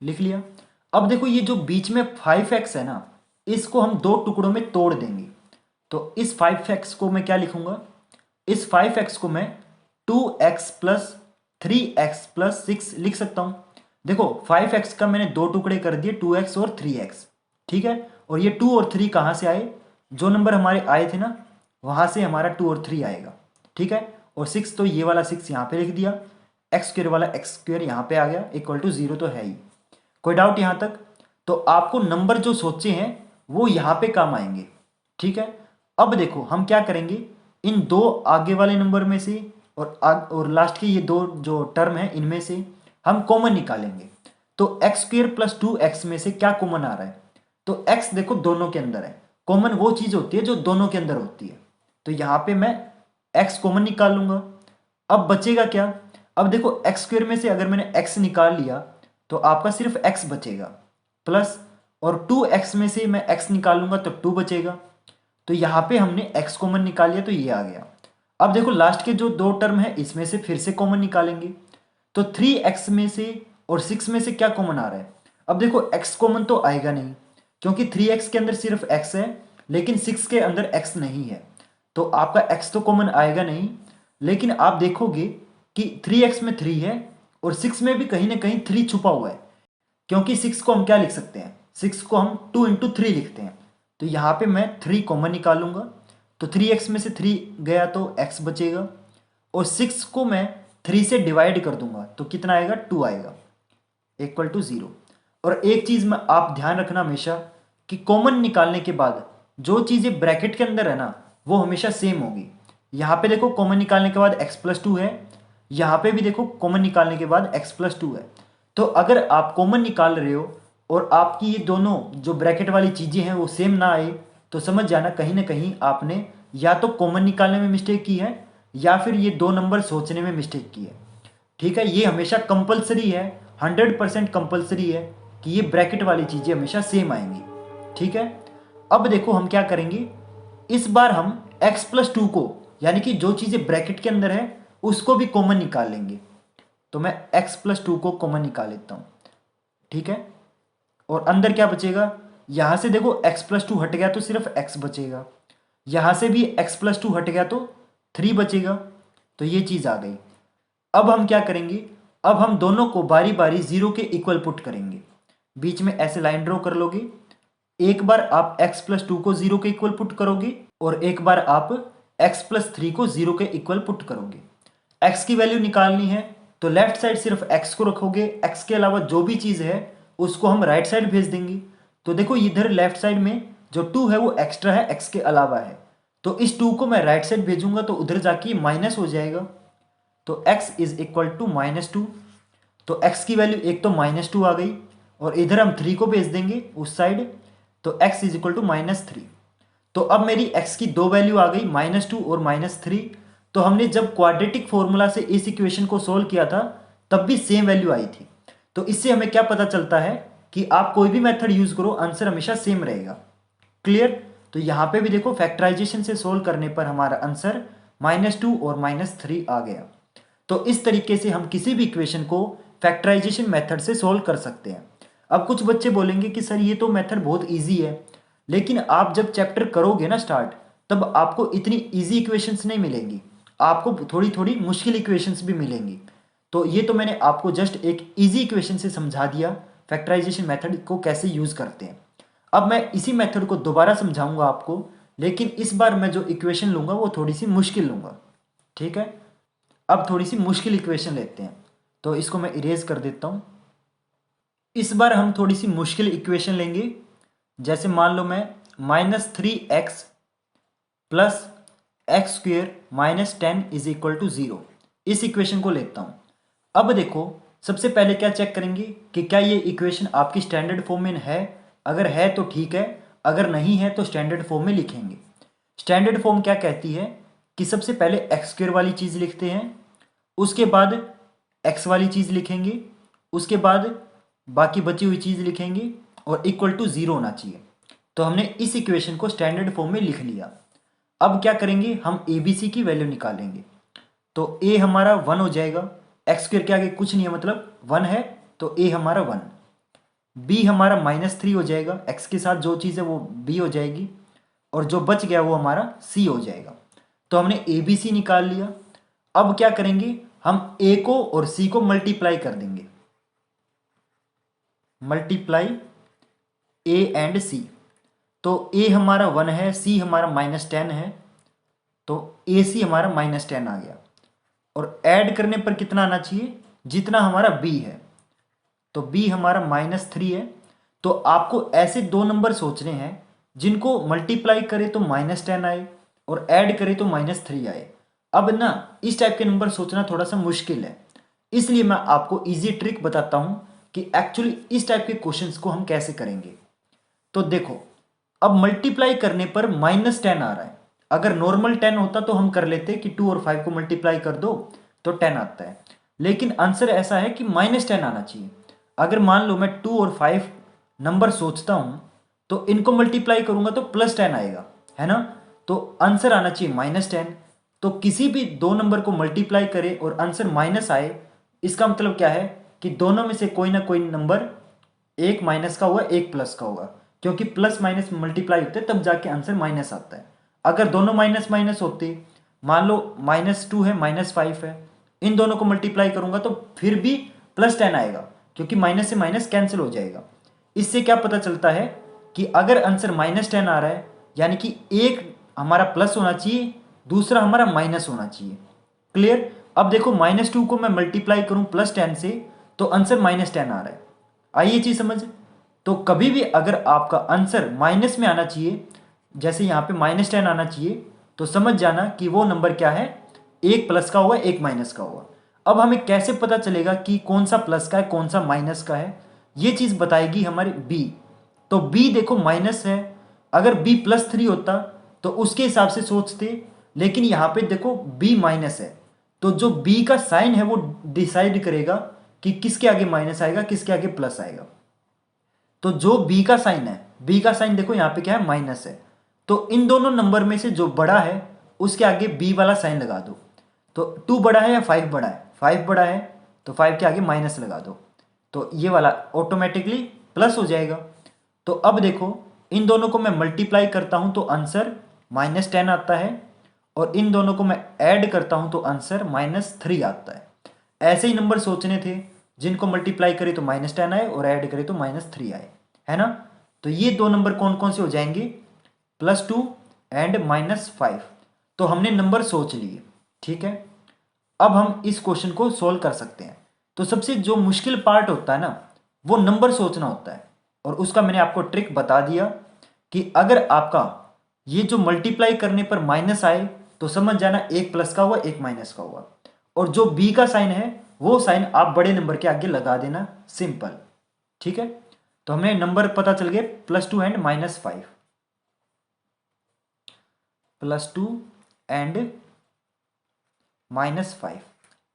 लिख लिया। अब देखो, ये जो बीच में 5x है ना, इसको हम दो टुकड़ों में तोड़ देंगे। तो इस 5x को मैं क्या लिखूंगा, इस 5x को मैं 2x + 3x + 6 लिख सकता हूं। देखो 5x का मैंने दो टुकड़े कर दिए, 2x और 3x। ठीक है? और ये 2 और 3 कहां से आए, जो नंबर हमारे आए थे ना वहां से हमारा 2 और 3 आएगा। ठीक है? और 6 तो ये वाला 6 यहां पे लिख दिया, x² वाला x² यहां पे आ गया, = 0 तो है ही। कोई डाउट यहां तक? तो आपको नंबर जो सोचे हैं वो यहां पे काम आएंगे। ठीक है? अब देखो हम क्या करेंगे, इन दो आगे वाले नंबर में से और लास्ट के ये दो जो टर्म है इनमें से हम कॉमन निकालेंगे। तो x² + 2x में से क्या कॉमन आ रहा है, तो x देखो दोनों के अंदर है। कॉमन वो चीज होती है जो दोनों के अंदर होती है। तो यहां पे मैं x कॉमन निकाल लूंगा। अब बचेगा क्या, अब देखो x² में से अगर मैंने x निकाल लिया तो आपका सिर्फ x बचेगा, प्लस और 2x में से मैं x निकाल लूंगा तो 2 बचेगा। तो यहां पे हमने x कॉमन निकाल लिया तो ये आ गया। अब देखो लास्ट के जो दो टर्म है इसमें से फिर से कॉमन निकालेंगे। तो 3x में से और 6 में से क्या कॉमन आ रहा है, अब देखो x कॉमन तो आएगा नहीं, क्योंकि 3x के अंदर सिर्फ x है लेकिन 6 के अंदर x नहीं है। तो आपका x तो कॉमन आएगा नहीं, लेकिन आप देखोगे कि 3x में 3 है और 6 में भी कहीं ना कहीं 3 छुपा हुआ है, क्योंकि 6 को हम क्या लिख सकते हैं, 6 को हम 2 × 3 लिखते हैं। तो यहाँ पे मैं 3 कॉमन निकालूंगा, तो 3x में से 3 गया तो x बचेगा, और 6 को मैं 3 से डिवाइड कर दूंगा तो कितना आएगा, 2 आएगा, इक्वल टू 0। और एक चीज़ में आप ध्यान रखना हमेशा कि कॉमन निकालने के बाद जो चीज़ें ब्रैकेट के अंदर है ना वो हमेशा सेम होगी। यहाँ पे देखो कॉमन निकालने के बाद x+2 है, यहाँ पे भी देखो कॉमन निकालने के बाद x+2 है। तो अगर आप कॉमन निकाल रहे हो और आपकी ये दोनों जो ब्रैकेट वाली चीज़ें हैं वो सेम ना आए तो समझ जाना कहीं ना कहीं आपने या तो कॉमन निकालने में मिस्टेक की है या फिर ये 2 नंबर सोचने में मिस्टेक की है। ठीक है, ये हमेशा कंपलसरी है, 100% कंपलसरी है कि ये ब्रैकेट वाली चीज़ें हमेशा सेम आएंगी। ठीक है, अब देखो हम क्या करेंगे, इस बार हम x+2 को यानी कि जो चीज़ें ब्रैकेट के अंदर है उसको भी कॉमन निकाल लेंगे। तो मैं x+2 को कॉमन निकाल लेता हूँ। ठीक है, और अंदर क्या बचेगा, यहाँ से देखो x+2 हट गया तो सिर्फ x बचेगा, यहाँ से भी x+2 हट गया तो 3 बचेगा। तो ये चीज़ आ गई। अब हम क्या करेंगे, अब हम दोनों को बारी बारी 0 के इक्वल पुट करेंगे। बीच में ऐसे लाइन ड्रॉ कर लोगे, एक बार आप x+2 को 0 के इक्वल पुट करोगे और एक बार आप x+3 को 0 के इक्वल पुट करोगे। x की वैल्यू निकालनी है तो लेफ्ट साइड सिर्फ x को रखोगे, x के अलावा जो भी चीज़ है उसको हम राइट साइड भेज देंगे। तो देखो इधर लेफ्ट साइड में जो 2 है वो एक्स्ट्रा है, x के अलावा है, तो इस 2 को मैं राइट साइड भेजूंगा तो उधर जाके माइनस हो जाएगा। तो x इज इक्वल टू -2। तो x की वैल्यू एक तो -2 आ गई और इधर हम 3 को भेज देंगे उस साइड, तो x इज इक्वल टू -3। तो अब मेरी x की दो वैल्यू आ गई, -2 और -3। तो हमने जब क्वाड्रेटिक फॉर्मूला से इस इक्वेशन को सोल्व किया था तब भी सेम वैल्यू आई थी। तो इससे हमें क्या पता चलता है कि आप कोई भी मेथड यूज करो आंसर हमेशा सेम रहेगा। क्लियर? तो यहाँ पे भी देखो फैक्टराइजेशन से सोल्व करने पर हमारा आंसर -2 और -3 आ गया। तो इस तरीके से हम किसी भी इक्वेशन को फैक्टराइजेशन मेथड से सोल्व कर सकते हैं। अब कुछ बच्चे बोलेंगे कि सर ये तो मेथड बहुत इजी है, लेकिन आप जब चैप्टर करोगे ना स्टार्ट तब आपको इतनी इजी इक्वेशंस नहीं मिलेंगी, आपको थोड़ी थोड़ी मुश्किल इक्वेशंस भी मिलेंगी। तो ये तो मैंने आपको जस्ट एक इजी इक्वेशन से समझा दिया फैक्टराइजेशन मेथड को कैसे यूज करते हैं। अब मैं इसी मेथड को दोबारा समझाऊंगा आपको, लेकिन इस बार मैं जो इक्वेशन लूंगा वो थोड़ी सी मुश्किल लूंगा। ठीक है, अब थोड़ी सी मुश्किल इक्वेशन लेते हैं, तो इसको मैं इरेज कर देता हूं। इस बार हम थोड़ी सी मुश्किल इक्वेशन लेंगे, जैसे मान लो मैं -3x plus x² -10 is equal to 0, इस इक्वेशन को लेता हूं। अब देखो सबसे पहले क्या चेक करेंगे कि क्या ये इक्वेशन आपकी स्टैंडर्ड फॉर्म में है, अगर है तो ठीक है, अगर नहीं है तो स्टैंडर्ड फॉर्म में लिखेंगे। स्टैंडर्ड फॉर्म क्या कहती है कि सबसे पहले x² वाली चीज़ लिखते हैं, उसके बाद x वाली चीज़ लिखेंगे, उसके बाद बाकी बची हुई चीज़ लिखेंगे और इक्वल टू 0 होना चाहिए। तो हमने इस इक्वेशन को स्टैंडर्ड फॉर्म में लिख लिया। अब क्या करेंगे, हम ABC की वैल्यू निकालेंगे। तो a हमारा 1 हो जाएगा, x² के आगे कुछ नहीं है मतलब 1 है, तो a हमारा 1। b हमारा -3 हो जाएगा, x के साथ जो चीज़ है वो b हो जाएगी, और जो बच गया वो हमारा c हो जाएगा। तो हमने ABC निकाल लिया। अब क्या करेंगे, हम a को और c को मल्टीप्लाई कर देंगे, मल्टीप्लाई a एंड c। तो a हमारा 1 है, c हमारा -10 है, तो AC हमारा -10 आ गया। और ऐड करने पर कितना आना चाहिए, जितना हमारा b है। तो b हमारा -3 है। तो आपको ऐसे दो नंबर सोचने हैं जिनको मल्टीप्लाई करे तो -10 आए और ऐड करे तो -3 आए। अब ना इस टाइप के नंबर सोचना थोड़ा सा मुश्किल है, इसलिए मैं आपको इजी ट्रिक बताता हूं कि एक्चुअली इस टाइप के क्वेश्चंस को हम कैसे करेंगे। तो देखो अब मल्टीप्लाई करने पर -10 आ रहा है, अगर नॉर्मल 10 होता तो हम कर लेते कि 2 और 5 को मल्टीप्लाई कर दो तो 10 आता है, लेकिन आंसर ऐसा है कि -10 आना चाहिए। अगर मान लो मैं 2 और 5 नंबर सोचता हूं तो इनको मल्टीप्लाई करूंगा तो +10 आएगा, है ना। तो आंसर आना चाहिए -10। तो किसी भी दो नंबर को मल्टीप्लाई करे और आंसर माइनस आए, इसका मतलब क्या है कि दोनों में से कोई ना कोई नंबर एक माइनस का होगा एक प्लस का होगा, क्योंकि प्लस माइनस मल्टीप्लाई होते हैं तब जाके आंसर माइनस आता है। अगर दोनों माइनस माइनस होते, मान लो -2 है -5 है, इन दोनों को मल्टीप्लाई करूंगा तो फिर भी +10 आएगा, क्योंकि माइनस से माइनस कैंसिल हो जाएगा। इससे क्या पता चलता है कि अगर आंसर -10 आ रहा है यानी कि एक हमारा प्लस होना चाहिए, दूसरा हमारा माइनस होना चाहिए। क्लियर। अब देखो -2 को मैं मल्टीप्लाई करूं +10 से तो आंसर -10 आ रहा है। आइए चीज समझ। तो कभी भी अगर आपका आंसर माइनस में आना चाहिए, जैसे यहाँ पे -10 आना चाहिए, तो समझ जाना कि वो नंबर क्या है, एक प्लस का होगा एक माइनस का होगा। अब हमें कैसे पता चलेगा कि कौन सा प्लस का है कौन सा माइनस का है, ये चीज बताएगी हमारी बी। तो बी देखो माइनस है, अगर बी +3 होता तो उसके हिसाब से सोचते, लेकिन यहाँ पे देखो बी माइनस है, तो जो बी का साइन है वो डिसाइड करेगा कि किसके आगे माइनस आएगा किसके आगे प्लस आएगा। तो जो बी का साइन है, बी का साइन देखो यहाँ पे क्या है, माइनस है, तो इन दोनों नंबर में से जो बड़ा है उसके आगे बी वाला साइन लगा दो। तो 2 बड़ा है या 5 बड़ा है, 5 बड़ा है तो 5 के आगे माइनस लगा दो, तो ये वाला ऑटोमेटिकली प्लस हो जाएगा। तो अब देखो इन दोनों को मैं मल्टीप्लाई करता हूं तो आंसर -10 आता है, और इन दोनों को मैं ऐड करता हूं तो आंसर -3 आता है। ऐसे ही नंबर सोचने थे जिनको मल्टीप्लाई करे तो -10 आए और ऐड करे तो -3 आए, है ना। तो ये दो नंबर कौन कौन से हो जाएंगे, +2 एंड -5। तो हमने नंबर सोच लिए, ठीक है। अब हम इस क्वेश्चन को सोल्व कर सकते हैं। तो सबसे जो मुश्किल पार्ट होता है ना, वो नंबर सोचना होता है, और उसका मैंने आपको ट्रिक बता दिया कि अगर आपका ये जो मल्टीप्लाई करने पर माइनस आए तो समझ जाना एक प्लस का हुआ एक माइनस का हुआ, और जो बी का साइन है वो साइन आप बड़े नंबर के आगे लगा देना, सिंपल, ठीक है। तो हमें नंबर पता चल गए +2 एंड -5, +2 एंड -5।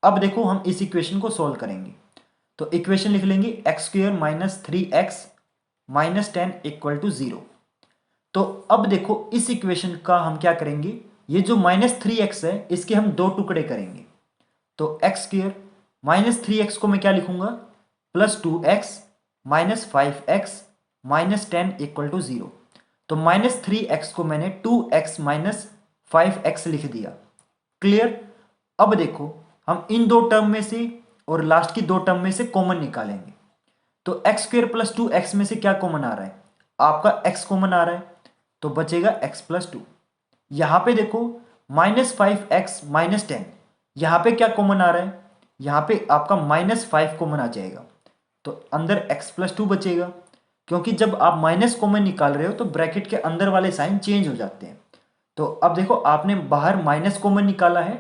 अब देखो हम इस इक्वेशन को सॉल्व करेंगे, तो इक्वेशन लिख लेंगे x² - 3x - 10 = 0। तो अब देखो इस इक्वेशन का हम क्या करेंगे, ये जो -3x है इसके हम दो टुकड़े करेंगे। तो x² -3x को मैं क्या लिखूंगा, +2x - 5x - 10 = 0। तो -3x को मैंने 2x - 5x लिख दिया। क्लियर। अब देखो हम इन दो टर्म में से और लास्ट की दो टर्म में से कॉमन निकालेंगे। तो x² + 2x में से क्या कॉमन आ रहा है, आपका x कॉमन आ रहा है, तो बचेगा x + 2। यहां पे देखो -5x - 10, यहां पे क्या कॉमन आ रहा है, यहां पे आपका -5 कॉमन आ जाएगा, तो अंदर x + 2 बचेगा। क्योंकि जब आप माइनस कॉमन निकाल रहे हो तो ब्रैकेट के अंदर वाले साइन चेंज हो जाते हैं। तो अब देखो आपने बाहर माइनस कॉमन निकाला है,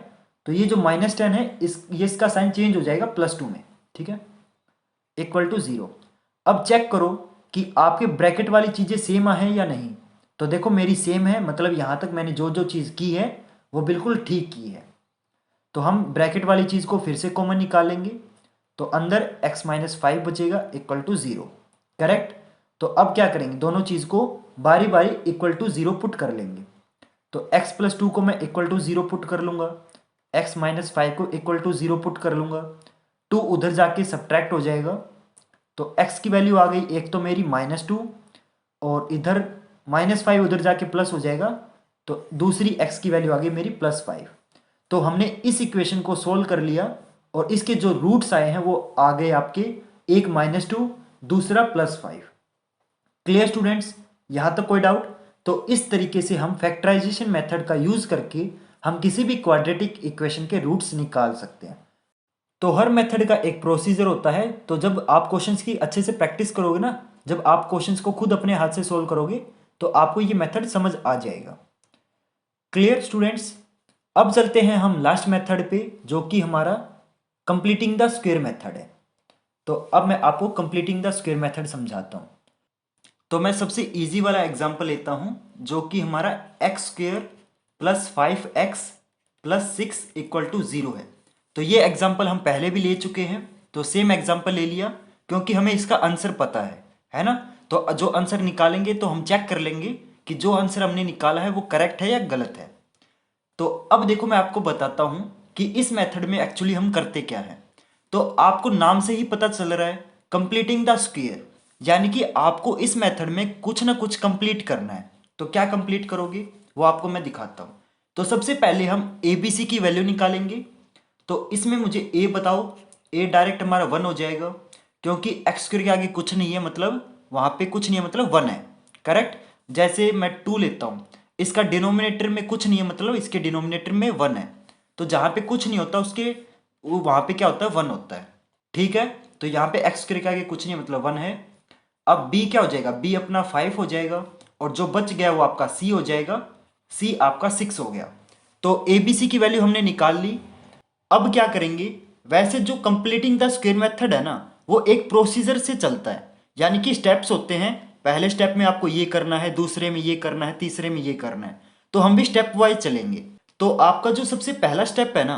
तो ये जो -10 है ये इसका साइन चेंज हो जाएगा +2 में, ठीक है, = 0। अब चेक करो कि आपके ब्रैकेट वाली चीजें सेम है या नहीं। तो देखो मेरी सेम है, मतलब यहां तक मैंने जो जो चीज की है वो बिल्कुल ठीक की है। तो हम ब्रैकेट वाली चीज को फिर से कॉमन निकालेंगे, तो अंदर x - 5 बचेगा = 0, करेक्ट। तो अब क्या करेंगे, दोनों चीज को बारी बारी = 0 पुट कर लेंगे। तो x + 2 को मैं = 0 पुट कर लूंगा, x - 5 को = 0 पुट कर लूंगा, 2 उधर जाके सब्ट्रैक्ट हो जाएगा, तो x की वैल्यू आ गई एक तो मेरी -2, और इधर -5 उधर जाके प्लस हो जाएगा, तो दूसरी x की वैल्यू आ गई मेरी +5। तो हमने इस इक्वेशन को सोल्व कर लिया, और इसके जो रूट्स आए हैं वो आ गए आपके, एक -2 दूसरा +5। क्लियर स्टूडेंट्स, यहां तक कोई डाउट। तो इस तरीके से हम फैक्टराइजेशन मेथड का यूज करके हम किसी भी क्वाड्रेटिक इक्वेशन के रूट्स निकाल सकते हैं। तो हर मेथड का एक प्रोसीजर होता है, तो जब आप क्वेश्चंस की अच्छे से प्रैक्टिस करोगे ना, जब आप क्वेश्चंस को खुद अपने हाथ से सोल्व करोगे तो आपको ये मेथड समझ आ जाएगा। क्लियर स्टूडेंट्स, अब चलते हैं हम लास्ट मेथड पे, जो कि हमारा कंप्लीटिंग द स्क्वायर मेथड है। तो अब मैं आपको कंप्लीटिंग द स्क्वायर मेथड समझाता हूं। तो मैं सबसे इजी वाला एग्जांपल लेता हूं, जो कि हमारा x² + 5x + 6 = 0 है। तो ये एग्जांपल हम पहले भी ले चुके हैं, तो सेम एग्जांपल ले लिया, क्योंकि हमें इसका आंसर पता है ना। तो जो आंसर निकालेंगे तो हम चेक कर लेंगे कि जो आंसर हमने निकाला है वो करेक्ट है या गलत है। तो अब देखो मैं आपको बताता हूं कि इस मेथड में एक्चुअली हम करते क्या है। तो आपको नाम से ही पता चल रहा है, कंप्लीटिंग द स्क्वायर, यानी कि आपको इस मेथड में कुछ ना कुछ कंप्लीट करना है। तो क्या कंप्लीट करोगे वो आपको मैं दिखाता हूं। तो सबसे पहले हम ABC की वैल्यू निकालेंगे। तो इसमें मुझे A बताओ, A डायरेक्ट हमारा 1 हो जाएगा, क्योंकि x² के आगे कुछ नहीं है, मतलब वहां पे कुछ नहीं है, मतलब 1 है, करेक्ट। जैसे मैं 2 लेता हूँ, इसका डिनोमिनेटर में कुछ नहीं है, मतलब इसके डिनोमिनेटर में 1 है, तो जहाँ पे कुछ नहीं होता उसके वहाँ पे क्या होता है, 1 होता है। ठीक है, तो यहाँ पे एक्स के आगे कुछ नहीं है, मतलब 1 है। अब बी क्या हो जाएगा, बी अपना 5 हो जाएगा, और जो बच गया वो आपका सी हो जाएगा, सी आपका 6 हो गया। तो ए बी सी की वैल्यू हमने निकाल ली। अब क्या करेंगे, वैसे जो कंप्लीटिंग द स्क्वायर मेथड है ना, वो एक प्रोसीजर से चलता है, यानी कि स्टेप्स होते हैं। पहले स्टेप में आपको ये करना है, दूसरे में ये करना है, तीसरे में ये करना है, तो हम भी स्टेप वाइज चलेंगे। तो आपका जो सबसे पहला स्टेप है ना,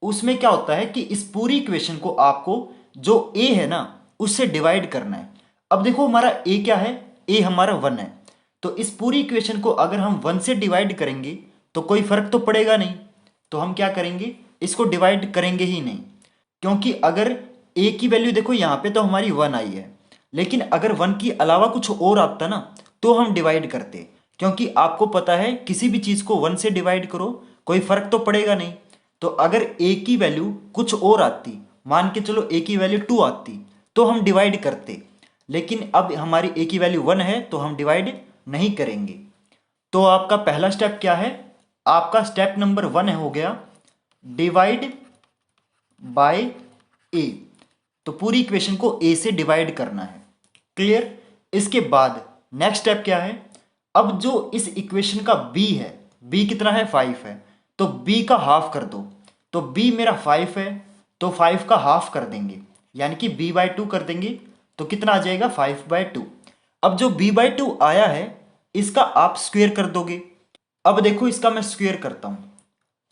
उसमें क्या होता है कि इस पूरी इक्वेशन को आपको जो ए है ना उससे डिवाइड करना है। अब देखो हमारा ए क्या है, ए हमारा 1 है, तो इस पूरी इक्वेशन को अगर हम 1 से डिवाइड करेंगे तो कोई फर्क तो पड़ेगा नहीं, तो हम क्या करेंगे, इसको डिवाइड करेंगे ही नहीं। क्योंकि अगर ए की वैल्यू देखो यहाँ पे तो हमारी 1 आई है, लेकिन अगर 1 की अलावा कुछ और आता ना तो हम डिवाइड करते, क्योंकि आपको पता है किसी भी चीज़ को 1 से डिवाइड करो कोई फर्क तो पड़ेगा नहीं। तो अगर ए की वैल्यू कुछ और आती, मान के चलो ए की वैल्यू 2 आती, तो हम डिवाइड करते, लेकिन अब हमारी ए की वैल्यू 1 है तो हम डिवाइड नहीं करेंगे। तो आपका पहला स्टेप क्या है, आपका स्टेप नंबर 1 हो गया डिवाइड बाय ए। तो पूरी इक्वेशन को ए से डिवाइड करना है। क्लियर। इसके बाद नेक्स्ट स्टेप क्या है, अब जो इस इक्वेशन का बी है, बी कितना है, 5 है, तो बी का हाफ कर दो। तो बी मेरा 5 है, तो 5 का हाफ कर देंगे, यानी कि b/2 कर देंगे, तो कितना आ जाएगा, 5/2। अब जो b/2 आया है इसका आप स्क्वायर कर दोगे। अब देखो इसका मैं स्क्वायर करता हूं,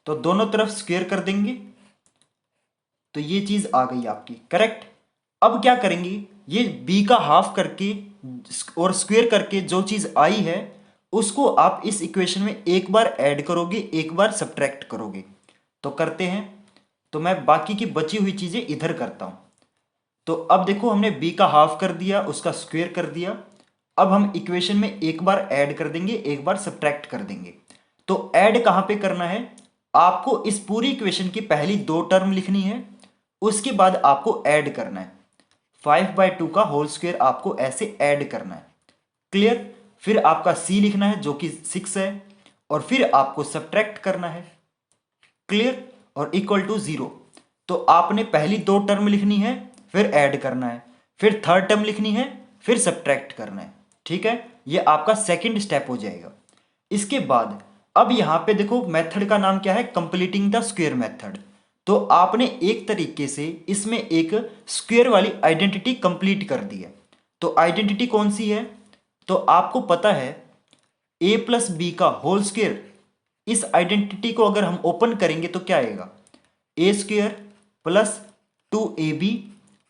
तो दोनों तरफ स्क्वायर कर देंगे, तो ये चीज आ गई आपकी करेक्ट। अब क्या करेंगे, ये b का हाफ करके और स्क्वायर करके जो चीज आई है उसको आप इस इक्वेशन में एक बार ऐड करोगे, एक बार सब्ट्रैक्ट करोगे। तो करते हैं, तो मैं बाकी की बची हुई चीजें इधर करता हूं। तो अब देखो हमने b का हाफ कर दिया, उसका स्क्वायर कर दिया। अब हम इक्वेशन में एक बार ऐड कर देंगे, एक बार सब्ट्रैक्ट कर देंगे। तो ऐड कहां पे करना है, आपको इस पूरी इक्वेशन की पहली 2 टर्म लिखनी है, उसके बाद आपको ऐड करना है 5/2 का होल स्क्वायर, आपको ऐसे ऐड करना है। क्लियर। फिर आपका c लिखना है जो कि 6 है, और फिर आपको सब्ट्रैक्ट करना है। क्लियर। और इक्वल टू 0। तो आपने पहली 2 टर्म लिखनी है, फिर ऐड करना है, फिर थर्ड टर्म लिखनी है, फिर सब्ट्रैक्ट करना है। ठीक है, ये आपका सेकंड स्टेप हो जाएगा। इसके बाद अब यहां पे देखो मेथड का नाम क्या है, कंप्लीटिंग द स्क्वायर मेथड। तो आपने एक तरीके से इसमें एक स्क्वायर वाली आइडेंटिटी कंप्लीट कर दी है। तो आइडेंटिटी कौन सी है, तो आपको पता है a+b का होल स्क्वायर। इस आइडेंटिटी को अगर हम ओपन करेंगे तो क्या आएगा, a² plus 2ab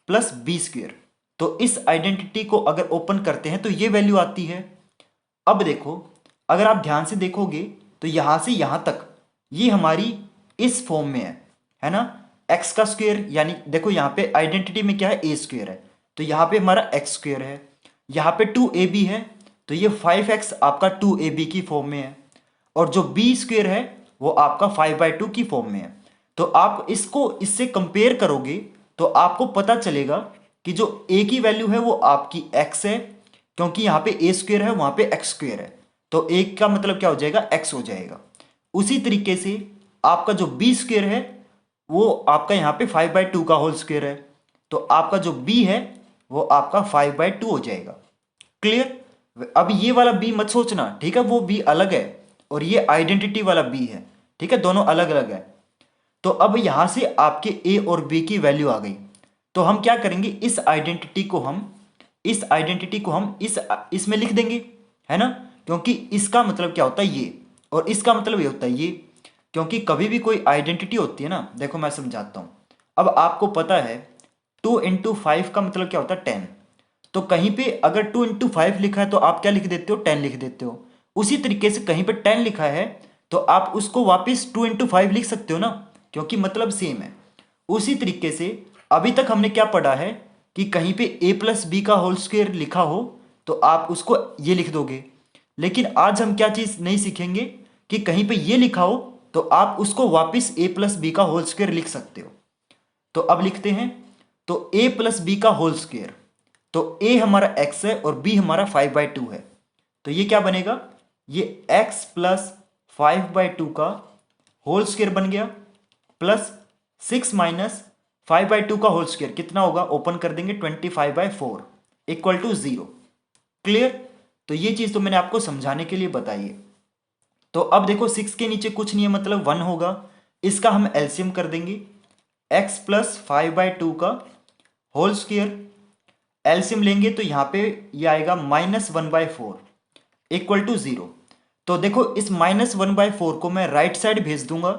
plus b²। तो इस आइडेंटिटी को अगर ओपन करते हैं तो ये वैल्यू आती है। अब देखो अगर आप ध्यान से देखोगे तो यहां से यहां तक ये हमारी इस फॉर्म में है ना, x का स्क्वायर, यानी देखो यहाँ पे आइडेंटिटी में क्या है, a² है, तो यहाँ पे हमारा x² है, यहाँ पे 2ab है, तो ये 5x आपका 2ab की फॉर्म में है, और जो b² है वो आपका 5/2 की फॉर्म में है। तो आप इसको इससे कंपेयर करोगे तो आपको पता चलेगा कि जो a की वैल्यू है वो आपकी x है, क्योंकि यहाँ पे a² है, वहां पे x² है, तो a का मतलब क्या हो जाएगा, x हो जाएगा। उसी तरीके से आपका जो b² है वो आपका यहाँ पे 5/2 का होल स्क्वायर है, तो आपका जो b है वो आपका 5/2 हो जाएगा। क्लियर। अब ये वाला b मत सोचना, ठीक है, वो b अलग है और ये आइडेंटिटी वाला b है, ठीक है, दोनों अलग अलग है। तो अब यहां से आपके a और b की वैल्यू आ गई, तो हम क्या करेंगे, इस आइडेंटिटी को हम इसमें लिख देंगे, है ना, क्योंकि इसका मतलब क्या होता है ये, और इसका मतलब ये होता है ये। क्योंकि कभी भी कोई आइडेंटिटी होती है ना, देखो मैं समझाता हूं। अब आपको पता है 2 × 5 का मतलब क्या होता है, 10। तो कहीं पे अगर 2 × 5 लिखा है तो आप क्या लिख देते हो, 10 लिख देते हो। उसी तरीके से कहीं पे 10 लिखा है तो आप उसको वापस 2 × 5 लिख सकते हो ना, क्योंकि मतलब सेम है। उसी तरीके से अभी तक हमने क्या पढ़ा है कि कहीं पे a+b का होल स्क्वायर लिखा हो तो आप उसको ये लिख दोगे, लेकिन आज हम क्या चीज नहीं सीखेंगे कि कहीं पे ये लिखा हो तो आप उसको वापस a+b का होल स्क्वायर लिख सकते हो। तो अब लिखते हैं, तो a+b का होल स्क्वायर, तो a हमारा x है और b हमारा 5/2 है, तो ये क्या बनेगा, ये x प्लस 5/2 का होल स्क्वायर बन गया, प्लस 6 माइनस 5/2 का होल स्क्वायर कितना होगा, ओपन कर देंगे 25/4 इक्वल टू 0। क्लियर। तो ये चीज तो मैंने आपको समझाने के लिए बताई है। तो अब देखो 6 के नीचे कुछ नहीं है, मतलब 1 होगा, इसका हम एलसीएम कर देंगे, x प्लस 5/2 का होल स्क्वायर, एलसीएम लेंगे तो यहां पे ये आएगा -1/4 इक्वल टू 0। तो देखो इस -1/4 को मैं राइट साइड भेज दूंगा,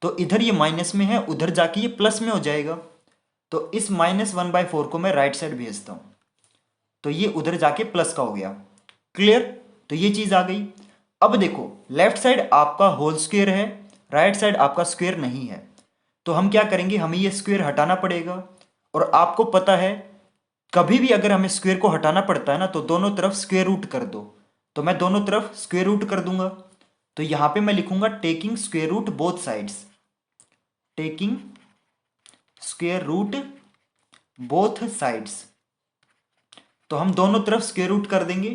तो इधर ये माइनस में है, उधर जाके ये प्लस में हो जाएगा। तो इस -1/4 को मैं राइट साइड भेजता हूं, तो ये उधर जाके प्लस का हो गया। क्लियर। तो ये चीज आ गई। अब देखो लेफ्ट साइड आपका होल स्क्वायर है, राइट साइड आपका स्क्वायर नहीं है, तो हम क्या करेंगे, हमें ये स्क्वायर हटाना पड़ेगा। और आपको पता है कभी भी अगर हमें स्क्वायर को हटाना पड़ता है ना, तो दोनों तरफ स्क्वायर रूट कर दो। तो मैं दोनों तरफ स्क्वायर रूट कर दूंगा, तो यहां पे मैं लिखूंगा taking square root both sides, taking square root both sides. तो हम दोनों तरफ स्क्वायर रूट कर देंगे।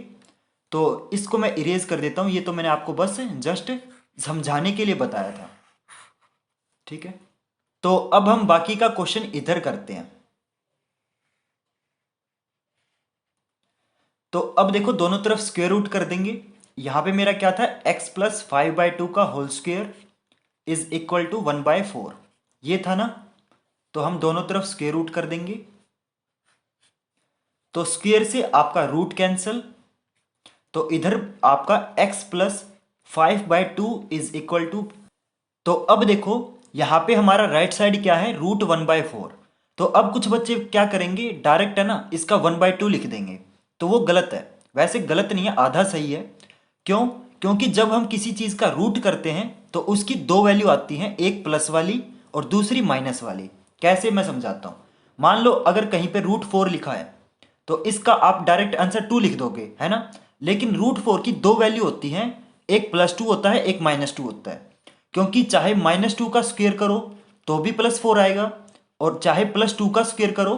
तो इसको मैं इरेज कर देता हूं, ये तो मैंने आपको बस जस्ट समझाने के लिए बताया था। ठीक है। तो अब हम बाकी का क्वेश्चन इधर करते हैं। तो अब देखो दोनों तरफ स्क्वायर रूट कर देंगे। यहां पे मेरा क्या था, x प्लस 5/2 का whole square is equal to 1/4, ये था ना। तो हम दोनों तरफ स्क्वायर रूट कर देंगे, तो स्क्वायर से आपका रूट कैंसल, तो इधर आपका x plus 5/2 is equal to, तो अब देखो यहां पे हमारा राइट साइड क्या है, √1/4। तो अब कुछ बच्चे क्या करेंगे, डायरेक्ट है ना इसका 1/2 लिख देंगे, तो वो गलत है। वैसे गलत नहीं है, आधा सही है। क्यों, क्योंकि जब हम किसी चीज का रूट करते हैं तो उसकी दो वैल्यू आती हैं, एक प्लस वाली और दूसरी माइनस वाली। कैसे, मैं समझाता हूं। मान लो अगर कहीं पे √4 लिखा है, तो इसका आप डायरेक्ट आंसर 2 लिख दोगे, है ना। लेकिन √4 की दो वैल्यू होती हैं, एक +2 होता है, एक -2 होता है। क्योंकि चाहे -2 का स्क्वायर करो तो भी +4 आएगा, और चाहे +2 का स्क्वायर करो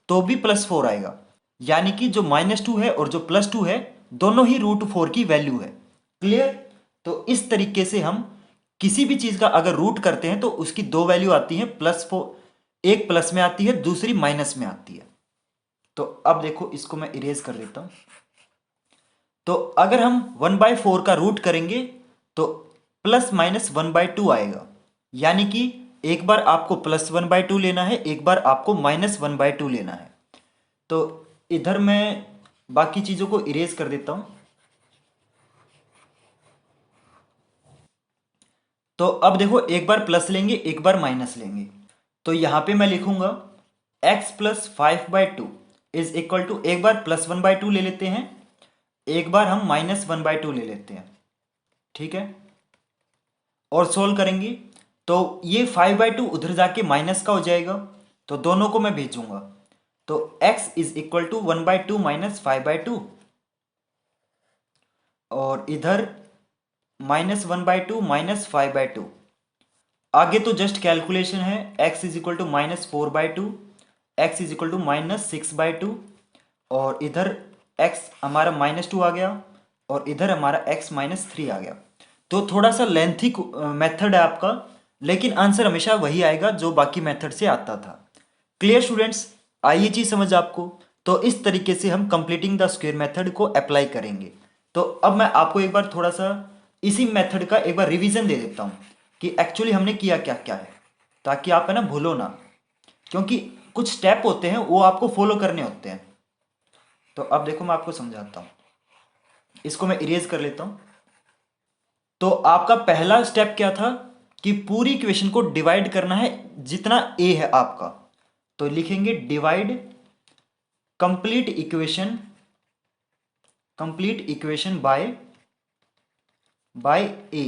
तो भी +4 आएगा। यानी कि जो -2 है और जो +2 है, दोनों ही √4 की वैल्यू है। क्लियर। तो इस तरीके से हम किसी भी चीज का अगर रूट करते हैं तो उसकी दो वैल्यू आती है, +4, एक प्लस में आती है, दूसरी माइनस में आती है। तो अब देखो इसको मैं इरेज कर देता हूं। तो अगर हम 1/4 का रूट करेंगे तो +-1/2 आएगा। यानी कि एक बार आपको +1/2 लेना है, एक बार आपको -1/2 लेना है। तो इधर मैं बाकी चीजों को इरेज कर देता हूं। तो अब देखो एक बार प्लस लेंगे, एक बार माइनस लेंगे। तो यहां पे मैं लिखूंगा x plus 5/2 is equal to, एक बार +1/2 ले लेते हैं, एक बार हम -1/2 ले लेते हैं। ठीक है। और सोल्व करेंगे तो ये 5/2 उधर जाके माइनस का हो जाएगा, तो दोनों को मैं भेजूंगा। तो x is equal to 1/2 minus 5/2, और इधर -1/2 माइनस 5/2। आगे तो जस्ट कैलकुलेशन है, x is equal to -4/2, x is equal to -6/2, और इधर x हमारा -2 आ गया, और इधर हमारा x -3 आ गया। तो थोड़ा सा लेंथी मेथड है आपका, लेकिन आंसर हमेशा वही आएगा जो बाकी मेथड से आता था। क्लियर स्टूडेंट्स, आई ये चीज समझ आपको। तो इस तरीके से हम कंप्लीटिंग द स्क्वायर मेथड को अप्लाई करेंगे। तो अब मैं आपको एक बार थोड़ा सा इसी मेथड का एक बार रिवीजन दे देता हूं कि एक्चुअली हमने किया क्या क्या है, ताकि आप है ना भूलो ना, क्योंकि कुछ स्टेप होते हैं वो आपको फॉलो करने होते हैं। तो अब देखो मैं आपको समझाता हूं, इसको मैं इरेज कर लेता हूं। तो आपका पहला स्टेप क्या था कि पूरी इक्वेशन को डिवाइड करना है, जितना a है आपका। तो लिखेंगे divide complete equation by a।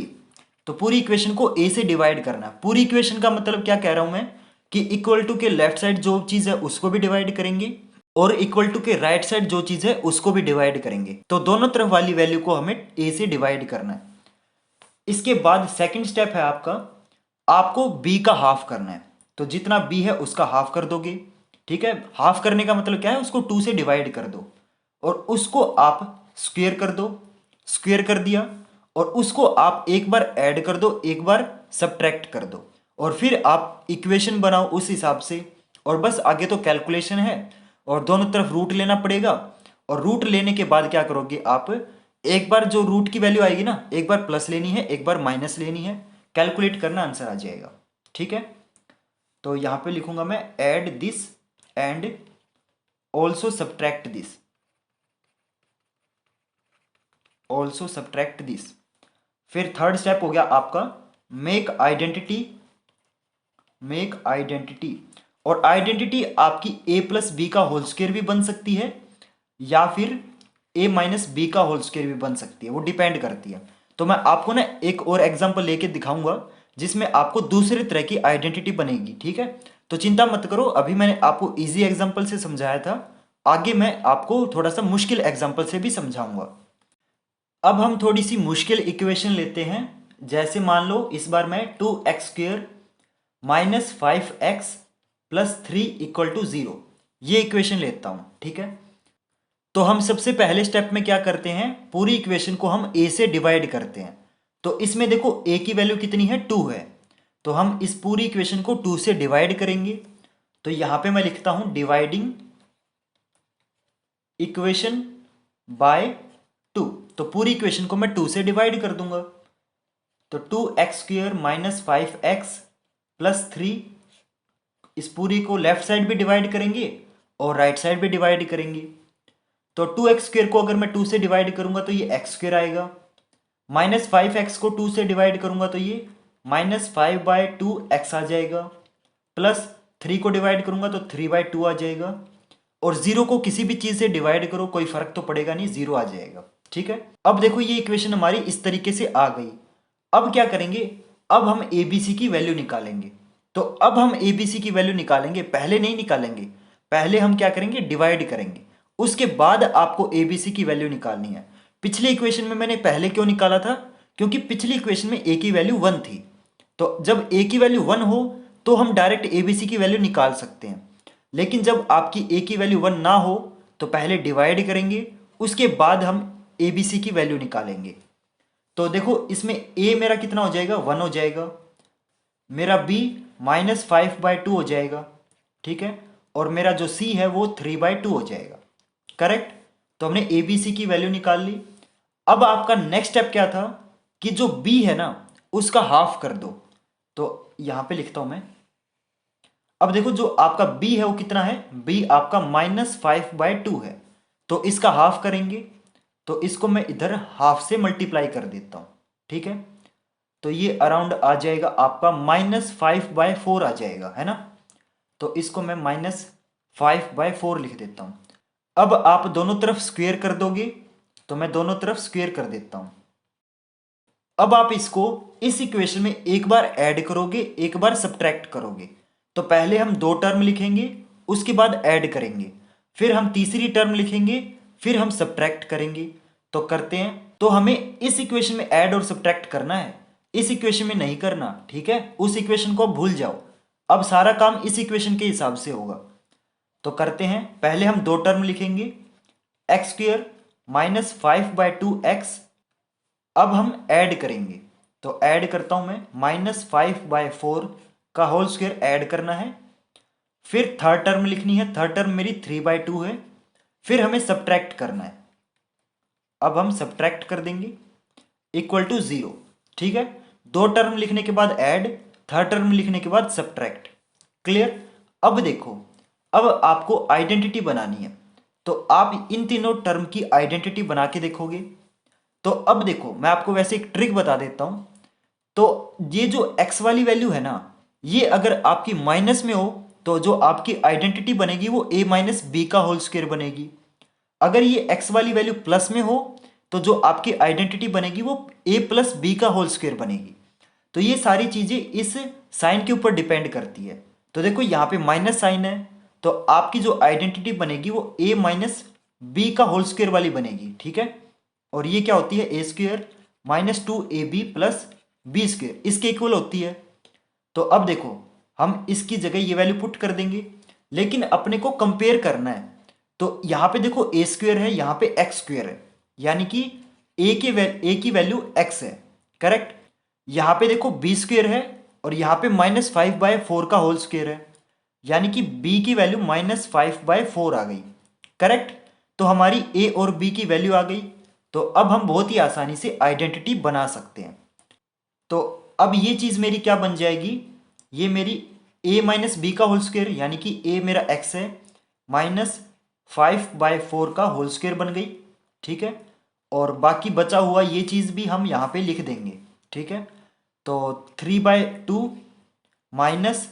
तो पूरी इक्वेशन को a से डिवाइड करना है। पूरी इक्वेशन का मतलब क्या कह रहा हूं मैं, कि इक्वल टू के लेफ्ट साइड जो चीज है उसको भी डिवाइड करेंगे, और इक्वल टू के राइट साइड जो चीज है उसको भी डिवाइड करेंगे। तो दोनों तरफ वाली वैल्यू को हमें a से डिवाइड करना है। इसके बाद सेकंड स्टेप है आपका, आपको b का हाफ करना है। तो जितना b है उसका हाफ कर दोगे। ठीक है। हाफ करने का मतलब क्या है, उसको 2 से डिवाइड कर दो, और उसको आप स्क्वायर कर दो। स्क्वायर कर दिया और उसको आप एक बार ऐड कर दो, एक बार सब्ट्रैक्ट कर दो और फिर आप इक्वेशन बनाओ उस हिसाब से। और बस आगे तो कैलकुलेशन है और दोनों तरफ रूट लेना पड़ेगा। और रूट लेने के बाद क्या करोगे आप, एक बार जो रूट की वैल्यू आएगी ना, एक बार प्लस लेनी है, एक बार माइनस लेनी है, कैलकुलेट करना, आंसर आ जाएगा। ठीक है, तो यहां पे लिखूंगा मैं add this and also subtract this, also subtract this. फिर थर्ड स्टेप हो गया आपका मेक आइडेंटिटी, मेक आइडेंटिटी। और आइडेंटिटी आपकी ए प्लस बी का होल स्क्वायर भी बन सकती है या फिर ए माइनस बी का होल स्क्वायर भी बन सकती है, वो डिपेंड करती है। तो मैं आपको ना एक और एग्जांपल लेके दिखाऊंगा जिसमें आपको दूसरे तरह की आइडेंटिटी बनेगी। ठीक है, तो चिंता मत करो, अभी मैंने आपको इजी एग्जांपल से समझाया था, आगे मैं आपको थोड़ा सा मुश्किल एग्जांपल से भी समझाऊंगा। अब हम थोड़ी सी मुश्किल इक्वेशन लेते हैं। जैसे मान लो इस बार मैं 2x² minus 5x plus 3 equal to 0, ये इक्वेशन लेता हूं। ठीक है, तो हम सबसे पहले स्टेप में क्या करते हैं, पूरी इक्वेशन को हम a से डिवाइड करते हैं। तो इसमें देखो a की वैल्यू कितनी है, 2 है, तो हम इस पूरी इक्वेशन को 2 से डिवाइड करेंगे। तो यहां पे मैं लिखता हूं डिवाइडिंग इक्वेशन बाय 2, तो पूरी इक्वेशन को मैं 2 से डिवाइड कर दूंगा। तो 2x² माइनस 5x प्लस 3, इस पूरी को लेफ्ट साइड भी डिवाइड करेंगे और राइट साइड भी डिवाइड करेंगे। तो 2x² को अगर मैं 2 से डिवाइड करूंगा तो ये x² आएगा, माइनस 5x को 2 से डिवाइड करूंगा तो ये माइनस 5/2x आ जाएगा, प्लस 3 को डिवाइड करूंगा तो 3/2 आ जाएगा, और 0 को किसी भी चीज से डिवाइड करो कोई फर्क तो पड़ेगा नहीं, 0 आ जाएगा। ठीक है, अब देखो ये इक्वेशन हमारी इस तरीके से आ गई। अब क्या करेंगे, अब हम ABC की वैल्यू निकालेंगे। तो अब हम ABC की वैल्यू निकालेंगे, पहले नहीं निकालेंगे, पहले हम क्या करेंगे, डिवाइड करेंगे, उसके बाद आपको ABC की वैल्यू निकालनी है। पिछले इक्वेशन में मैंने पहले क्यों निकाला था, क्योंकि पिछली इक्वेशन में a की वैल्यू 1 थी। तो जब a की वैल्यू 1 हो तो हम डायरेक्ट ABC की वैल्यू निकाल सकते हैं, लेकिन जब आपकी a की वैल्यू 1 ना हो तो पहले डिवाइड करेंगे, उसके बाद हम ABC की वैल्यू निकालेंगे। तो देखो इसमें a मेरा कितना हो जाएगा, 1 हो जाएगा, मेरा b माइनस 5/2 हो जाएगा। ठीक है, और मेरा जो c है वो 3/2 हो जाएगा। करेक्ट, तो हमने ABC की वैल्यू निकाल ली। अब आपका नेक्स्ट स्टेप क्या था कि जो b है ना उसका हाफ कर दो। तो यहां पे लिखता हूं मैं, अब देखो जो आपका b है वो कितना है, b आपका माइनस 5/2 है, तो इसका हाफ करेंगे, तो इसको मैं इधर हाफ से मल्टीप्लाई कर देता हूं। ठीक है, तो ये अराउंड आ जाएगा आपका -5/4 आ जाएगा, है ना। तो इसको मैं -5/4 लिख देता हूं। अब आप दोनों तरफ स्क्वायर कर दोगे, तो मैं दोनों तरफ स्क्वायर कर देता हूं। अब आप इसको इस इक्वेशन में एक बार ऐड करोगे, एक बार सब्ट्रैक्ट करोगे। तो पहले हम 2 टर्म लिखेंगे, उसके बाद ऐड करेंगे, फिर हम तीसरी टर्म लिखेंगे, फिर हम सब्ट्रैक्ट करेंगे। तो करते हैं, तो हमें इस इक्वेशन में ऐड और सब्ट्रैक्ट करना है, इस इक्वेशन में नहीं करना। ठीक है, उस इक्वेशन को भूल जाओ, अब सारा काम इस इक्वेशन के हिसाब से होगा। तो करते हैं, पहले हम 2 टर्म लिखेंगे, x² माइनस 5/2x, अब हम ऐड करेंगे। तो ऐड करता हूं मैं, -5/4 का होल स्क्वायर ऐड करना है, फिर थर्ड टर्म लिखनी है, थर्ड टर्म मेरी 3/2 है, फिर हमें सब्ट्रैक्ट करना है। अब हम सब्ट्रैक्ट कर देंगे इक्वल टू 0। ठीक है, 2 टर्म लिखने के बाद ऐड, थर्ड टर्म लिखने के बाद सब्ट्रैक्ट। क्लियर। अब देखो, अब आपको आइडेंटिटी बनानी है, तो आप इन तीनों टर्म की आइडेंटिटी बना के देखोगे। तो अब देखो मैं आपको वैसे एक ट्रिक बता देता हूं। तो ये जो x वाली वैल्यू है ना, ये अगर आपकी माइनस में हो तो जो आपकी आइडेंटिटी बनेगी वो a माइनस बी का होल स्क्वायर बनेगी। अगर ये x वाली वैल्यू प्लस में हो तो जो आपकी आइडेंटिटी बनेगी वो a प्लस बी का होल स्क्वायर बनेगी। तो ये सारी चीजें इस साइन के ऊपर डिपेंड करती है। तो देखो यहाँ पे माइनस साइन है, तो आपकी जो आइडेंटिटी बनेगी वो a माइनस बी का होल स्क्वायर वाली बनेगी। ठीक है, और ये क्या होती है, a² minus 2ab plus b², इसके इक्वल होती है। तो अब देखो हम इसकी जगह ये वैल्यू पुट कर देंगे, लेकिन अपने को कंपेयर करना है। तो यहां पे देखो a² है, यहां पे x² है, यानी कि ए की वैल्यू x है, करेक्ट। यहाँ पे देखो बी स्क्वेयर है और यहाँ पे -5/4 का होल स्क्वेयर है, यानी कि b की वैल्यू -5/4 आ गई, करेक्ट। तो हमारी a और b की वैल्यू आ गई। तो अब हम बहुत ही आसानी से आइडेंटिटी बना सकते हैं। तो अब ये चीज़ मेरी क्या बन जाएगी, ये मेरी a माइनस बी का होल स्क्वेयर, यानी कि a मेरा x है, -5/4 का होल स्क्वेयर बन गई, ठीक है। और बाकी बचा हुआ ये चीज़ भी हम यहाँ पे लिख देंगे, ठीक है। तो 3/2 माइनस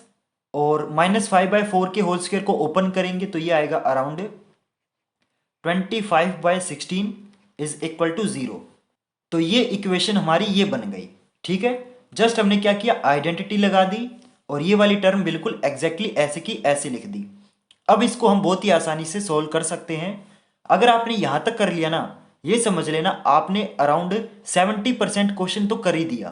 और -5/4 के होल स्क्वेयर को ओपन करेंगे तो ये आएगा अराउंड 25/16 इज इक्वल टू 0। तो ये इक्वेशन हमारी ये बन गई, ठीक है। जस्ट हमने क्या किया, आइडेंटिटी लगा दी और ये वाली टर्म बिल्कुल एग्जैक्टली ऐसे की ऐसे लिख दी। अब इसको हम बहुत ही आसानी से सोल्व कर सकते हैं। अगर आपने यहाँ तक कर लिया ना, ये समझ लेना आपने अराउंड 70% क्वेश्चन तो कर ही दिया,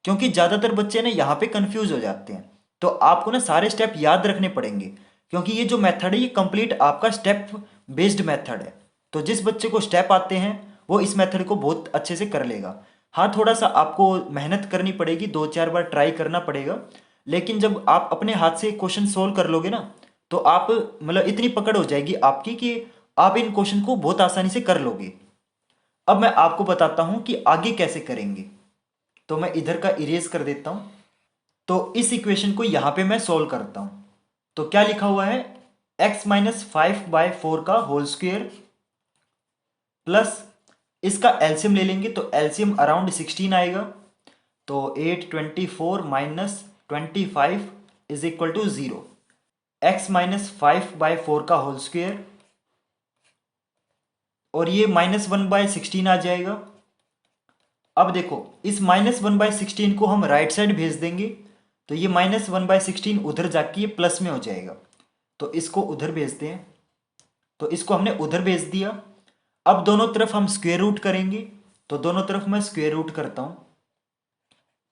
क्योंकि ज़्यादातर बच्चे ना यहाँ पे कंफ्यूज हो जाते हैं। तो आपको ना सारे स्टेप याद रखने पड़ेंगे, क्योंकि ये जो मेथड है ये कंप्लीट आपका स्टेप बेस्ड मेथड है। तो जिस बच्चे को स्टेप आते हैं वो इस मेथड को बहुत अच्छे से कर लेगा। हाँ, थोड़ा सा आपको मेहनत करनी पड़ेगी, 2-4 बार ट्राई करना पड़ेगा, लेकिन जब आप अपने हाथ से क्वेश्चन सोल्व कर लोगे ना, तो आप मतलब इतनी पकड़ हो जाएगी आपकी कि आप इन क्वेश्चन को बहुत आसानी से कर लोगे। अब मैं आपको बताता हूँ कि आगे कैसे करेंगे। तो मैं इधर का इरेज कर देता हूँ। तो इस इक्वेशन को यहाँ पे मैं सोल्व करता हूँ। तो क्या लिखा हुआ है, x-5/4 का होल स्क्वेयर प्लस इसका एलसीएम ले लेंगे तो एलसीएम अराउंड 16 आएगा। तो 824 minus 25 is equal to 0। x-5/4 का होल स्क्वेयर और ये -1/16 आ जाएगा। अब देखो इस -1/16 को हम राइट साइड भेज देंगे तो ये -1/16 उधर जाके ये प्लस में हो जाएगा। तो इसको उधर भेजते हैं। तो इसको हमने उधर भेज दिया। अब दोनों तरफ हम स्क्वायर रूट करेंगे। तो दोनों तरफ मैं स्क्वायर रूट करता हूँ।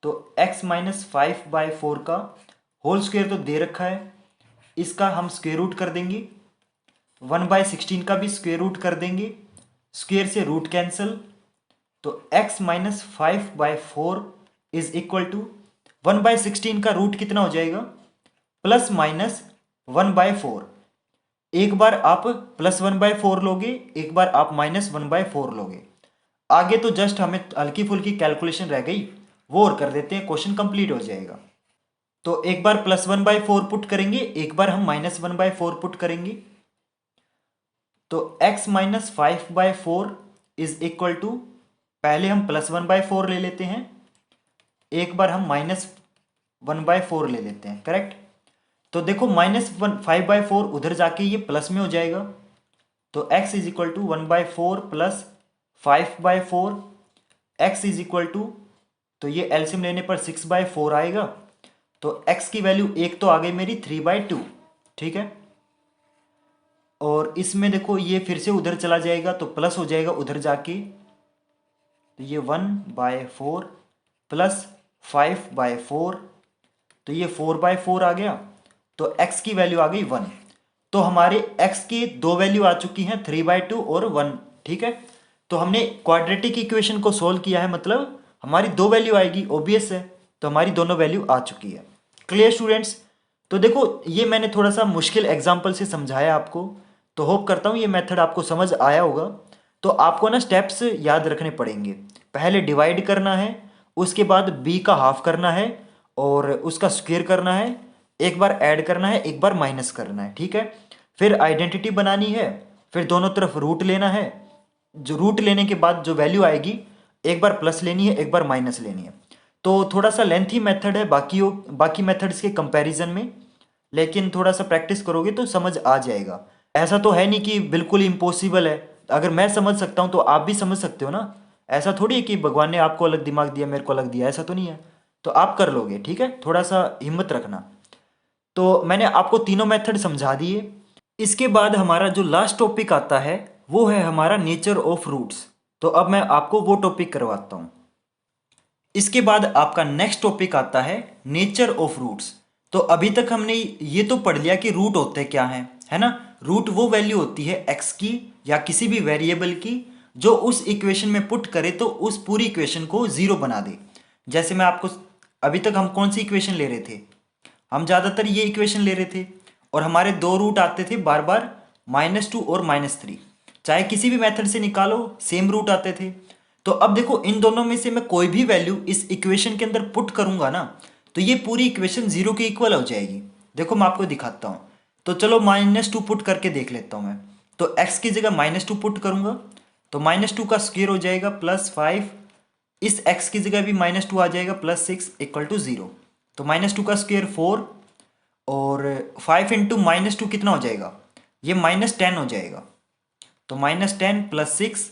तो x-5/4 का होल स्क्वायर तो दे रखा है, इसका हम स्क्वायर रूट कर देंगे। 1/16 का भी स्क्वायर रूट कर देंगे, स्क्वायर से रूट कैंसिल। तो x-5/4 इज इक्वल टू 1/16 का रूट कितना हो जाएगा, +-1/4। एक बार आप +1/4 लोगे, एक बार आप -1/4 लोगे। आगे तो जस्ट हमें हल्की फुल्की कैलकुलेशन रह गई, वो और कर देते हैं, क्वेश्चन कंप्लीट हो जाएगा। तो एक बार +1/4 पुट करेंगे, एक बार हम -1/4 पुट करेंगे। तो x-5/4 इज इक्वल टू, पहले हम +1/4 ले लेते हैं, एक बार हम -1/4 ले लेते हैं, करेक्ट। तो देखो -5/4 उधर जाके ये प्लस में हो जाएगा। तो x is equal to 1/4 plus 5/4, x is equal to, तो ये एलसीएम लेने पर 6/4 आएगा। तो x की वैल्यू एक तो आ गई मेरी 3/2, ठीक है। और इसमें देखो ये फिर से उधर चला जाएगा तो प्लस हो जाएगा उधर जाके। तो ये 1/4 प्लस 5/4, तो ये 4/4 आ गया। तो x की वैल्यू आ गई 1। तो हमारे x की दो वैल्यू आ चुकी हैं, 3/2 और 1, ठीक है। तो हमने क्वाड्रेटिक इक्वेशन को सोल्व किया है, मतलब हमारी दो वैल्यू आएगी, ओबियस है। तो हमारी दोनों वैल्यू आ चुकी है। Clear students. तो देखो ये मैंने थोड़ा सा मुश्किल एग्जाम्पल से समझाया आपको, तो होप करता हूँ ये मेथड आपको समझ आया होगा। तो आपको ना स्टेप्स याद रखने पड़ेंगे। पहले डिवाइड करना है, उसके बाद b का हाफ करना है और उसका स्क्वायर करना है, एक बार ऐड करना है, एक बार माइनस करना है, ठीक है। फिर आइडेंटिटी बनानी है, फिर दोनों तरफ रूट लेना है। जो रूट लेने के बाद जो वैल्यू आएगी, एक बार प्लस लेनी है, एक बार माइनस लेनी है। तो थोड़ा सा लेंथी मेथड है बाकी मेथड्स के कंपैरिजन में, लेकिन थोड़ा सा प्रैक्टिस करोगे तो समझ आ जाएगा। ऐसा तो है नहीं कि बिल्कुल इम्पॉसिबल है। अगर मैं समझ सकता हूँ तो आप भी समझ सकते हो ना। ऐसा थोड़ी है कि भगवान ने आपको अलग दिमाग दिया, मेरे को अलग दिया, ऐसा तो नहीं है। तो आप कर लोगे, ठीक है। थोड़ा सा हिम्मत रखना। तो मैंने आपको तीनों मेथड समझा दिए। इसके बाद हमारा जो लास्ट टॉपिक आता है वो है हमारा नेचर ऑफ रूट्स। तो अब मैं आपको वो टॉपिक करवाता हूँ। इसके बाद आपका नेक्स्ट टॉपिक आता है नेचर ऑफ रूट्स। तो अभी तक हमने ये तो पढ़ लिया कि रूट होते क्या हैं, है ना। रूट वो वैल्यू होती है एक्स की या किसी भी वेरिएबल की जो उस इक्वेशन में पुट करे तो उस पूरी इक्वेशन को जीरो बना दे। जैसे मैं आपको, अभी तक हम कौन सी इक्वेशन ले रहे थे, हम ज़्यादातर ये इक्वेशन ले रहे थे और हमारे दो रूट आते थे बार बार, -2 और -3, चाहे किसी भी मेथड से निकालो सेम रूट आते थे। तो अब देखो इन दोनों में से मैं कोई भी वैल्यू इस इक्वेशन के अंदर पुट करूंगा ना, तो ये पूरी इक्वेशन जीरो के इक्वल हो जाएगी। देखो मैं आपको दिखाता हूँ, तो चलो -2 पुट करके देख लेता हूँ मैं। तो x की जगह -2 पुट करूंगा तो -2 का स्क्वायर हो जाएगा +5, इस x की जगह भी -2 आ जाएगा +6 = 0। तो -2 का स्क्वायर 4 और 5 इंटू -2 कितना हो जाएगा, ये -10 हो जाएगा। तो -10 + 6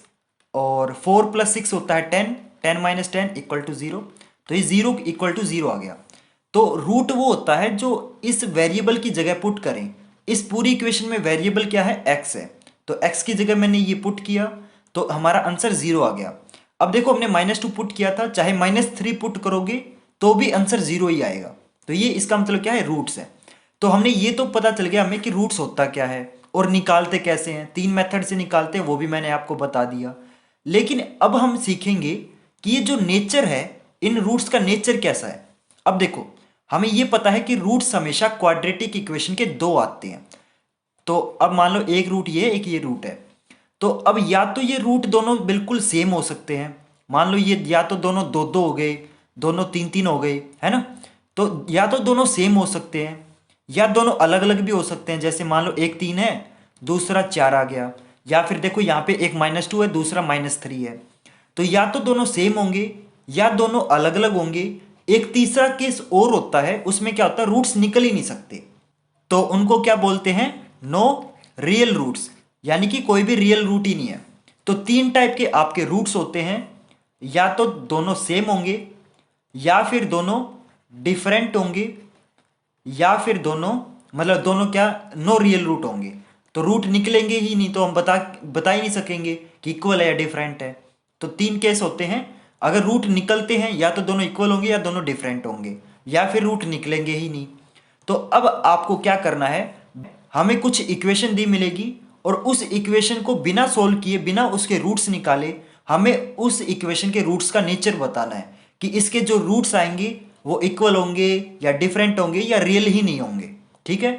और 4 + 6 होता है 10, 10 - 10 = 0। तो ये 0 = 0 आ गया। तो रूट वो होता है जो इस वेरिएबल की जगह पुट करें। इस पूरी इक्वेशन में वेरिएबल क्या है, x है, तो x की जगह मैंने ये पुट किया तो हमारा आंसर 0 आ गया। अब देखो हमने -2 पुट किया था, चाहे -3 पुट करोगे तो भी आंसर 0 ही आएगा। तो ये इसका मतलब क्या है, रूट्स है। तो हमने ये तो पता चल गया हमें कि रूट्स होता क्या है और निकालते कैसे हैं, 3 मेथड से निकालते हैं वो भी मैंने आपको बता दिया। लेकिन अब हम सीखेंगे कि ये जो नेचर है, इन रूट्स का नेचर कैसा है। अब देखो हमें ये पता है कि रूट्स हमेशा क्वाड्रेटिक इक्वेशन के दो आते हैं। तो अब मान लो एक रूट ये, एक ये रूट है, तो अब या तो ये रूट दोनों बिल्कुल सेम हो सकते हैं, मान लो ये या तो दोनों 2-2 हो गए, दोनों 3-3 हो गए, है ना। तो या तो दोनों सेम हो सकते हैं या दोनों अलग अलग भी हो सकते हैं। जैसे मान लो एक 3 है, दूसरा 4 आ गया, या फिर देखो यहाँ पे एक -2 है, दूसरा -3 है। तो या तो दोनों सेम होंगे या दोनों अलग अलग होंगे। एक तीसरा केस और होता है, उसमें क्या होता है, रूट्स निकल ही नहीं सकते, तो उनको क्या बोलते हैं, नो रियल रूट्स, यानी कि कोई भी रियल रूट ही नहीं है। तो 3 टाइप के आपके रूट्स होते हैं, या तो दोनों सेम होंगे, या फिर दोनों डिफरेंट होंगे, या फिर दोनों मतलब दोनों क्या, नो रियल रूट होंगे। तो रूट निकलेंगे ही नहीं, तो हम बता ही नहीं सकेंगे कि इक्वल है या डिफरेंट है। तो 3 केस होते हैं, अगर रूट निकलते हैं या तो दोनों इक्वल होंगे या दोनों डिफरेंट होंगे, या फिर रूट निकलेंगे ही नहीं। तो अब आपको क्या करना है, हमें कुछ इक्वेशन दी मिलेगी और उस इक्वेशन को बिना सोल्व किए, बिना उसके रूट्स निकाले, हमें उस इक्वेशन के रूट्स का नेचर बताना है कि इसके जो रूट्स आएंगे वो इक्वल होंगे या डिफरेंट होंगे या रियल ही नहीं होंगे। ठीक है।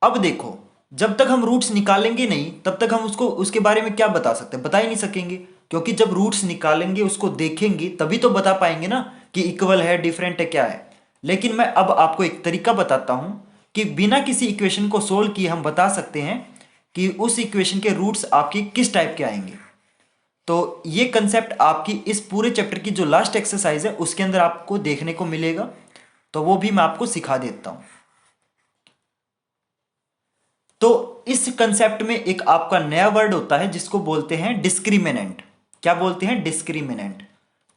अब देखो जब तक हम रूट्स निकालेंगे नहीं तब तक हम उसको उसके बारे में क्या बता सकते हैं, बता ही नहीं सकेंगे, क्योंकि जब रूट्स निकालेंगे उसको देखेंगे तभी तो बता पाएंगे ना कि इक्वल है, डिफरेंट है, क्या है। लेकिन मैं अब आपको एक तरीका बताता हूं कि बिना किसी इक्वेशन को सोल्व किए हम बता सकते हैं कि उस इक्वेशन के रूट्स आपके किस टाइप के आएंगे। तो ये कंसेप्ट आपकी इस पूरे चैप्टर की जो लास्ट एक्सरसाइज है उसके अंदर आपको देखने को मिलेगा, तो वो भी मैं आपको सिखा देता हूं। तो इस कंसेप्ट में एक आपका नया वर्ड होता है जिसको बोलते हैं डिस्क्रिमिनेंट। क्या बोलते हैं, डिस्क्रिमिनेंट।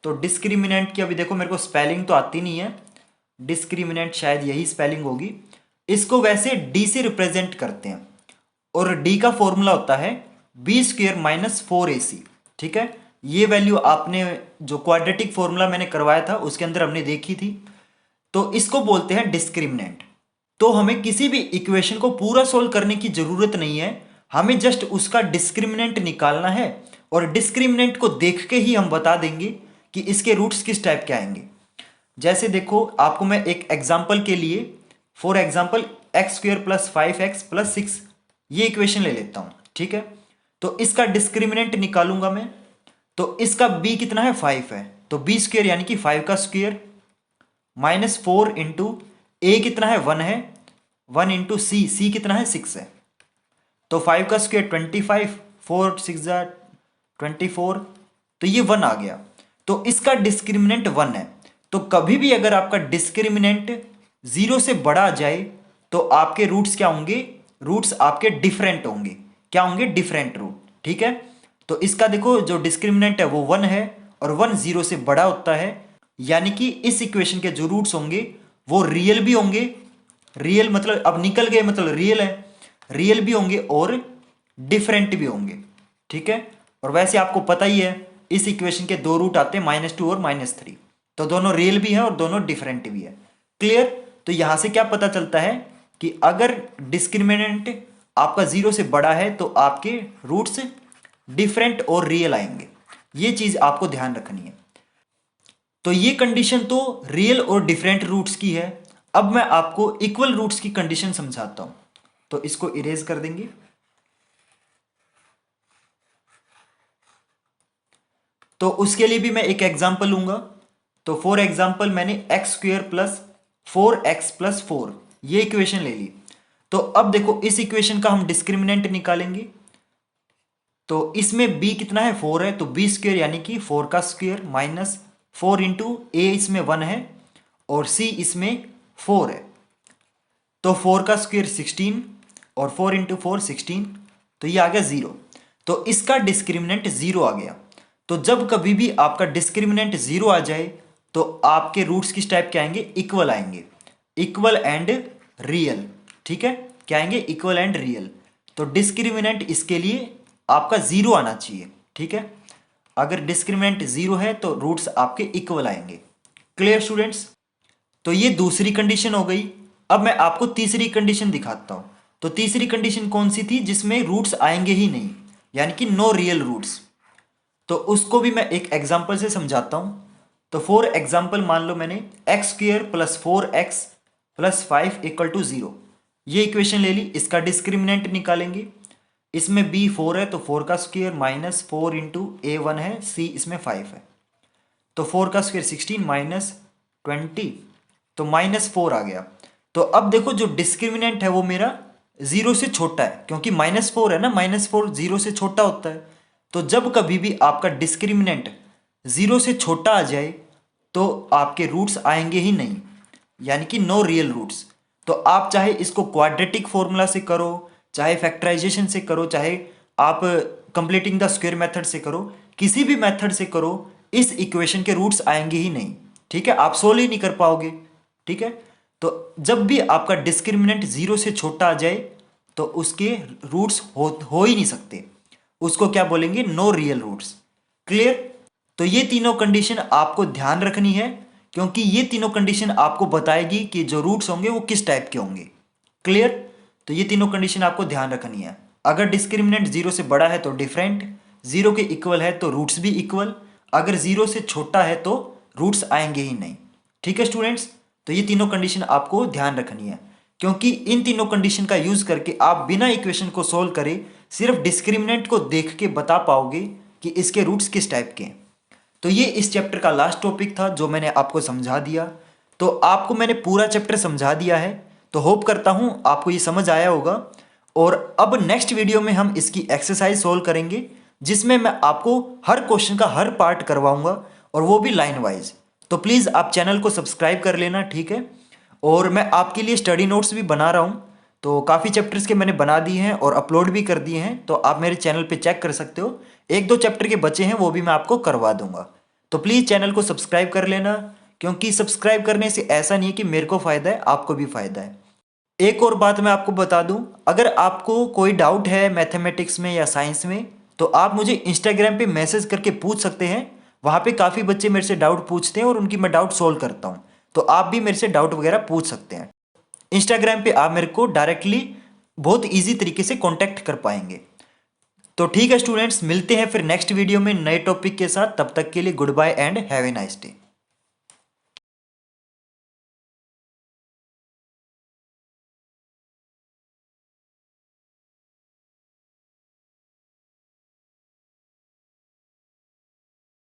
तो डिस्क्रिमिनेंट की अभी देखो मेरे को स्पेलिंग तो आती नहीं है, डिस्क्रिमिनेंट शायद यही स्पेलिंग होगी। इसको वैसे डी से रिप्रेजेंट करते हैं और डी का फॉर्मूला होता है b² - 4ac। ठीक है, ये वैल्यू आपने जो क्वाड्रेटिक फॉर्मूला मैंने करवाया था उसके अंदर हमने देखी थी। तो इसको बोलते हैं डिस्क्रिमिनेंट। तो हमें किसी भी इक्वेशन को पूरा सोल्व करने की जरूरत नहीं है, हमें जस्ट उसका डिस्क्रिमिनेंट निकालना है और डिस्क्रिमिनेंट को देख के ही हम बता देंगे कि इसके रूट्स किस टाइप के आएंगे। जैसे देखो आपको मैं एक एग्जांपल के लिए, फॉर एग्जांपल x² + 5x + 6 ये इक्वेशन ले लेता हूं। ठीक है, तो इसका डिस्क्रिमिनेंट निकालूंगा मैं। तो इसका b कितना है, 5 है, तो b² यानी कि 5 का स्क्वायर -4 इंटू a कितना है, 1 है, 1 इंटू c कितना है, 6 है। तो 5 का स्क्वायर 25, 4 6 24, तो ये 1 आ गया। तो इसका डिस्क्रिमिनेंट 1 है। तो कभी भी अगर आपका डिस्क्रिमिनेंट 0 से बड़ा आ जाए तो आपके रूट्स क्या होंगे, रूट्स आपके डिफरेंट होंगे। क्या होंगे, डिफरेंट रूट। ठीक है, तो इसका देखो जो डिस्क्रिमिनेंट है वो 1 है और 1 0 से बड़ा होता है, यानी कि इस इक्वेशन के जो रूट्स होंगे वो रियल भी होंगे, रियल मतलब अब निकल गए मतलब रियल है, रियल भी होंगे और डिफरेंट भी होंगे। ठीक है, और वैसे आपको पता ही है इस इक्वेशन के दो रूट आते हैं, -2 और -3, तो दोनों रियल भी है और दोनों डिफरेंट भी है। क्लियर। तो यहां से क्या पता चलता है कि अगर डिस्क्रिमिनेंट आपका 0 से बड़ा है तो आपके रूट्स डिफरेंट और रियल आएंगे। ये चीज आपको ध्यान रखनी है। तो ये कंडीशन तो रियल और डिफरेंट रूट्स की है। अब मैं आपको इक्वल रूट्स की कंडीशन समझाता हूं। तो इसको इरेज कर देंगे। तो उसके लिए भी मैं एक एग्जांपल लूंगा। तो फॉर एग्जांपल मैंने x square plus 4x plus 4 ये इक्वेशन ले ली। तो अब देखो इस इक्वेशन का हम डिस्क्रिमिनेंट निकालेंगे। तो इसमें b कितना है 4 है, तो b स्क्वेयर यानी कि 4 का स्क्वेयर माइनस 4 इंटू ए इसमें 1 है और c इसमें 4 है। तो 4 का स्क्वेयर 16 और 4 इंटू 4 16, तो ये आ गया 0। तो इसका डिस्क्रिमिनेंट 0 आ गया। तो जब कभी भी आपका डिस्क्रिमिनेंट 0 आ जाए तो आपके रूट्स किस टाइप के आएंगे, इक्वल आएंगे, इक्वल एंड रियल। ठीक है, क्या आएंगे, इक्वल एंड रियल। तो डिस्क्रिमिनेंट इसके लिए आपका 0 आना चाहिए। ठीक है, अगर डिस्क्रिमिनेंट 0 है तो रूट्स आपके इक्वल आएंगे। Clear students? तो ये दूसरी कंडीशन हो गई। अब मैं आपको तीसरी कंडीशन दिखाता हूं। तो तीसरी कंडीशन कौन सी थी, जिसमें रूट्स आएंगे ही नहीं, यानी कि नो रियल रूट्स। तो उसको भी मैं एक एग्जांपल से समझाता हूं। तो फॉर एग्जांपल मान लो मैंने x square plus 4x plus 5 equal to 0 ये इक्वेशन ले ली। इसका डिस्क्रिमिनेंट निकालेंगे। इसमें b 4 है तो 4 का स्क्वेयर माइनस 4 इंटू ए 1 है, c इसमें 5 है। तो 4 का स्क्वेयर 16 माइनस 20, तो माइनस 4 आ गया। तो अब देखो जो डिस्क्रिमिनेंट है वो मेरा 0 से छोटा है, क्योंकि माइनस 4 है ना, माइनस 4 0 से छोटा होता है। तो जब कभी भी आपका डिस्क्रिमिनेंट 0 से छोटा आ जाए तो आपके रूट्स आएंगे ही नहीं, यानी कि नो रियल रूट्स। तो आप चाहे इसको क्वाड्रेटिक फॉर्मूला से करो, चाहे फैक्टराइजेशन से करो, चाहे आप कंप्लीटिंग द स्क्वायर मेथड से करो, किसी भी मेथड से करो, इस इक्वेशन के रूट्स आएंगे ही नहीं। ठीक है, आप सोल्व ही नहीं कर पाओगे। ठीक है, तो जब भी आपका डिस्क्रिमिनेंट 0 से छोटा आ जाए तो उसके रूट्स हो ही नहीं सकते, उसको क्या बोलेंगे, नो रियल रूट्स। क्लियर? तो ये तीनों कंडीशन आपको ध्यान रखनी है, क्योंकि ये तीनों कंडीशन आपको बताएगी कि जो रूट्स होंगे वो किस टाइप के होंगे। क्लियर? तो ये तीनों कंडीशन आपको ध्यान रखनी है। अगर डिस्क्रिमिनेंट 0 से बड़ा है तो डिफरेंट, 0 के इक्वल है तो रूट्स भी इक्वल, अगर 0 से छोटा है तो रूट्स आएंगे ही नहीं। ठीक है स्टूडेंट्स? तो ये तीनों कंडीशन आपको ध्यान रखनी है, क्योंकि इन तीनों कंडीशन का यूज करके आप बिना इक्वेशन को सोल्व करे सिर्फ डिस्क्रिमिनेंट को देख के बता पाओगे कि इसके रूट्स किस टाइप के हैं। तो ये इस चैप्टर का लास्ट टॉपिक था जो मैंने आपको समझा दिया। तो आपको मैंने पूरा चैप्टर समझा दिया है, तो होप करता हूं आपको ये समझ आया होगा। और अब नेक्स्ट वीडियो में हम इसकी एक्सरसाइज सोल्व करेंगे, जिसमें मैं आपको हर क्वेश्चन का हर पार्ट करवाऊंगा, और वो भी लाइन वाइज। तो प्लीज़ आप चैनल को सब्सक्राइब कर लेना। ठीक है, और मैं आपके लिए स्टडी नोट्स भी बना रहा हूँ। तो काफ़ी चैप्टर्स के मैंने बना दिए हैं और अपलोड भी कर दिए हैं, तो आप मेरे चैनल पे चेक कर सकते हो। एक दो चैप्टर के बचे हैं, वो भी मैं आपको करवा दूंगा। तो प्लीज़ चैनल को सब्सक्राइब कर लेना, क्योंकि सब्सक्राइब करने से ऐसा नहीं है कि मेरे को फ़ायदा है, आपको भी फ़ायदा है। एक और बात मैं आपको बता दूं, अगर आपको कोई डाउट है मैथमेटिक्स में या साइंस में, तो आप मुझे इंस्टाग्राम पे मैसेज करके पूछ सकते हैं। वहाँ पे काफ़ी बच्चे मेरे से डाउट पूछते हैं और उनकी मैं डाउट सोल्व करता हूँ। तो आप भी मेरे से डाउट वगैरह पूछ सकते हैं। इंस्टाग्राम पे आप मेरे को डायरेक्टली बहुत ईजी तरीके से कॉन्टैक्ट कर पाएंगे। तो ठीक है स्टूडेंट्स, मिलते हैं फिर नेक्स्ट वीडियो में नए टॉपिक के साथ। तब तक के लिए goodbye and have a nice day.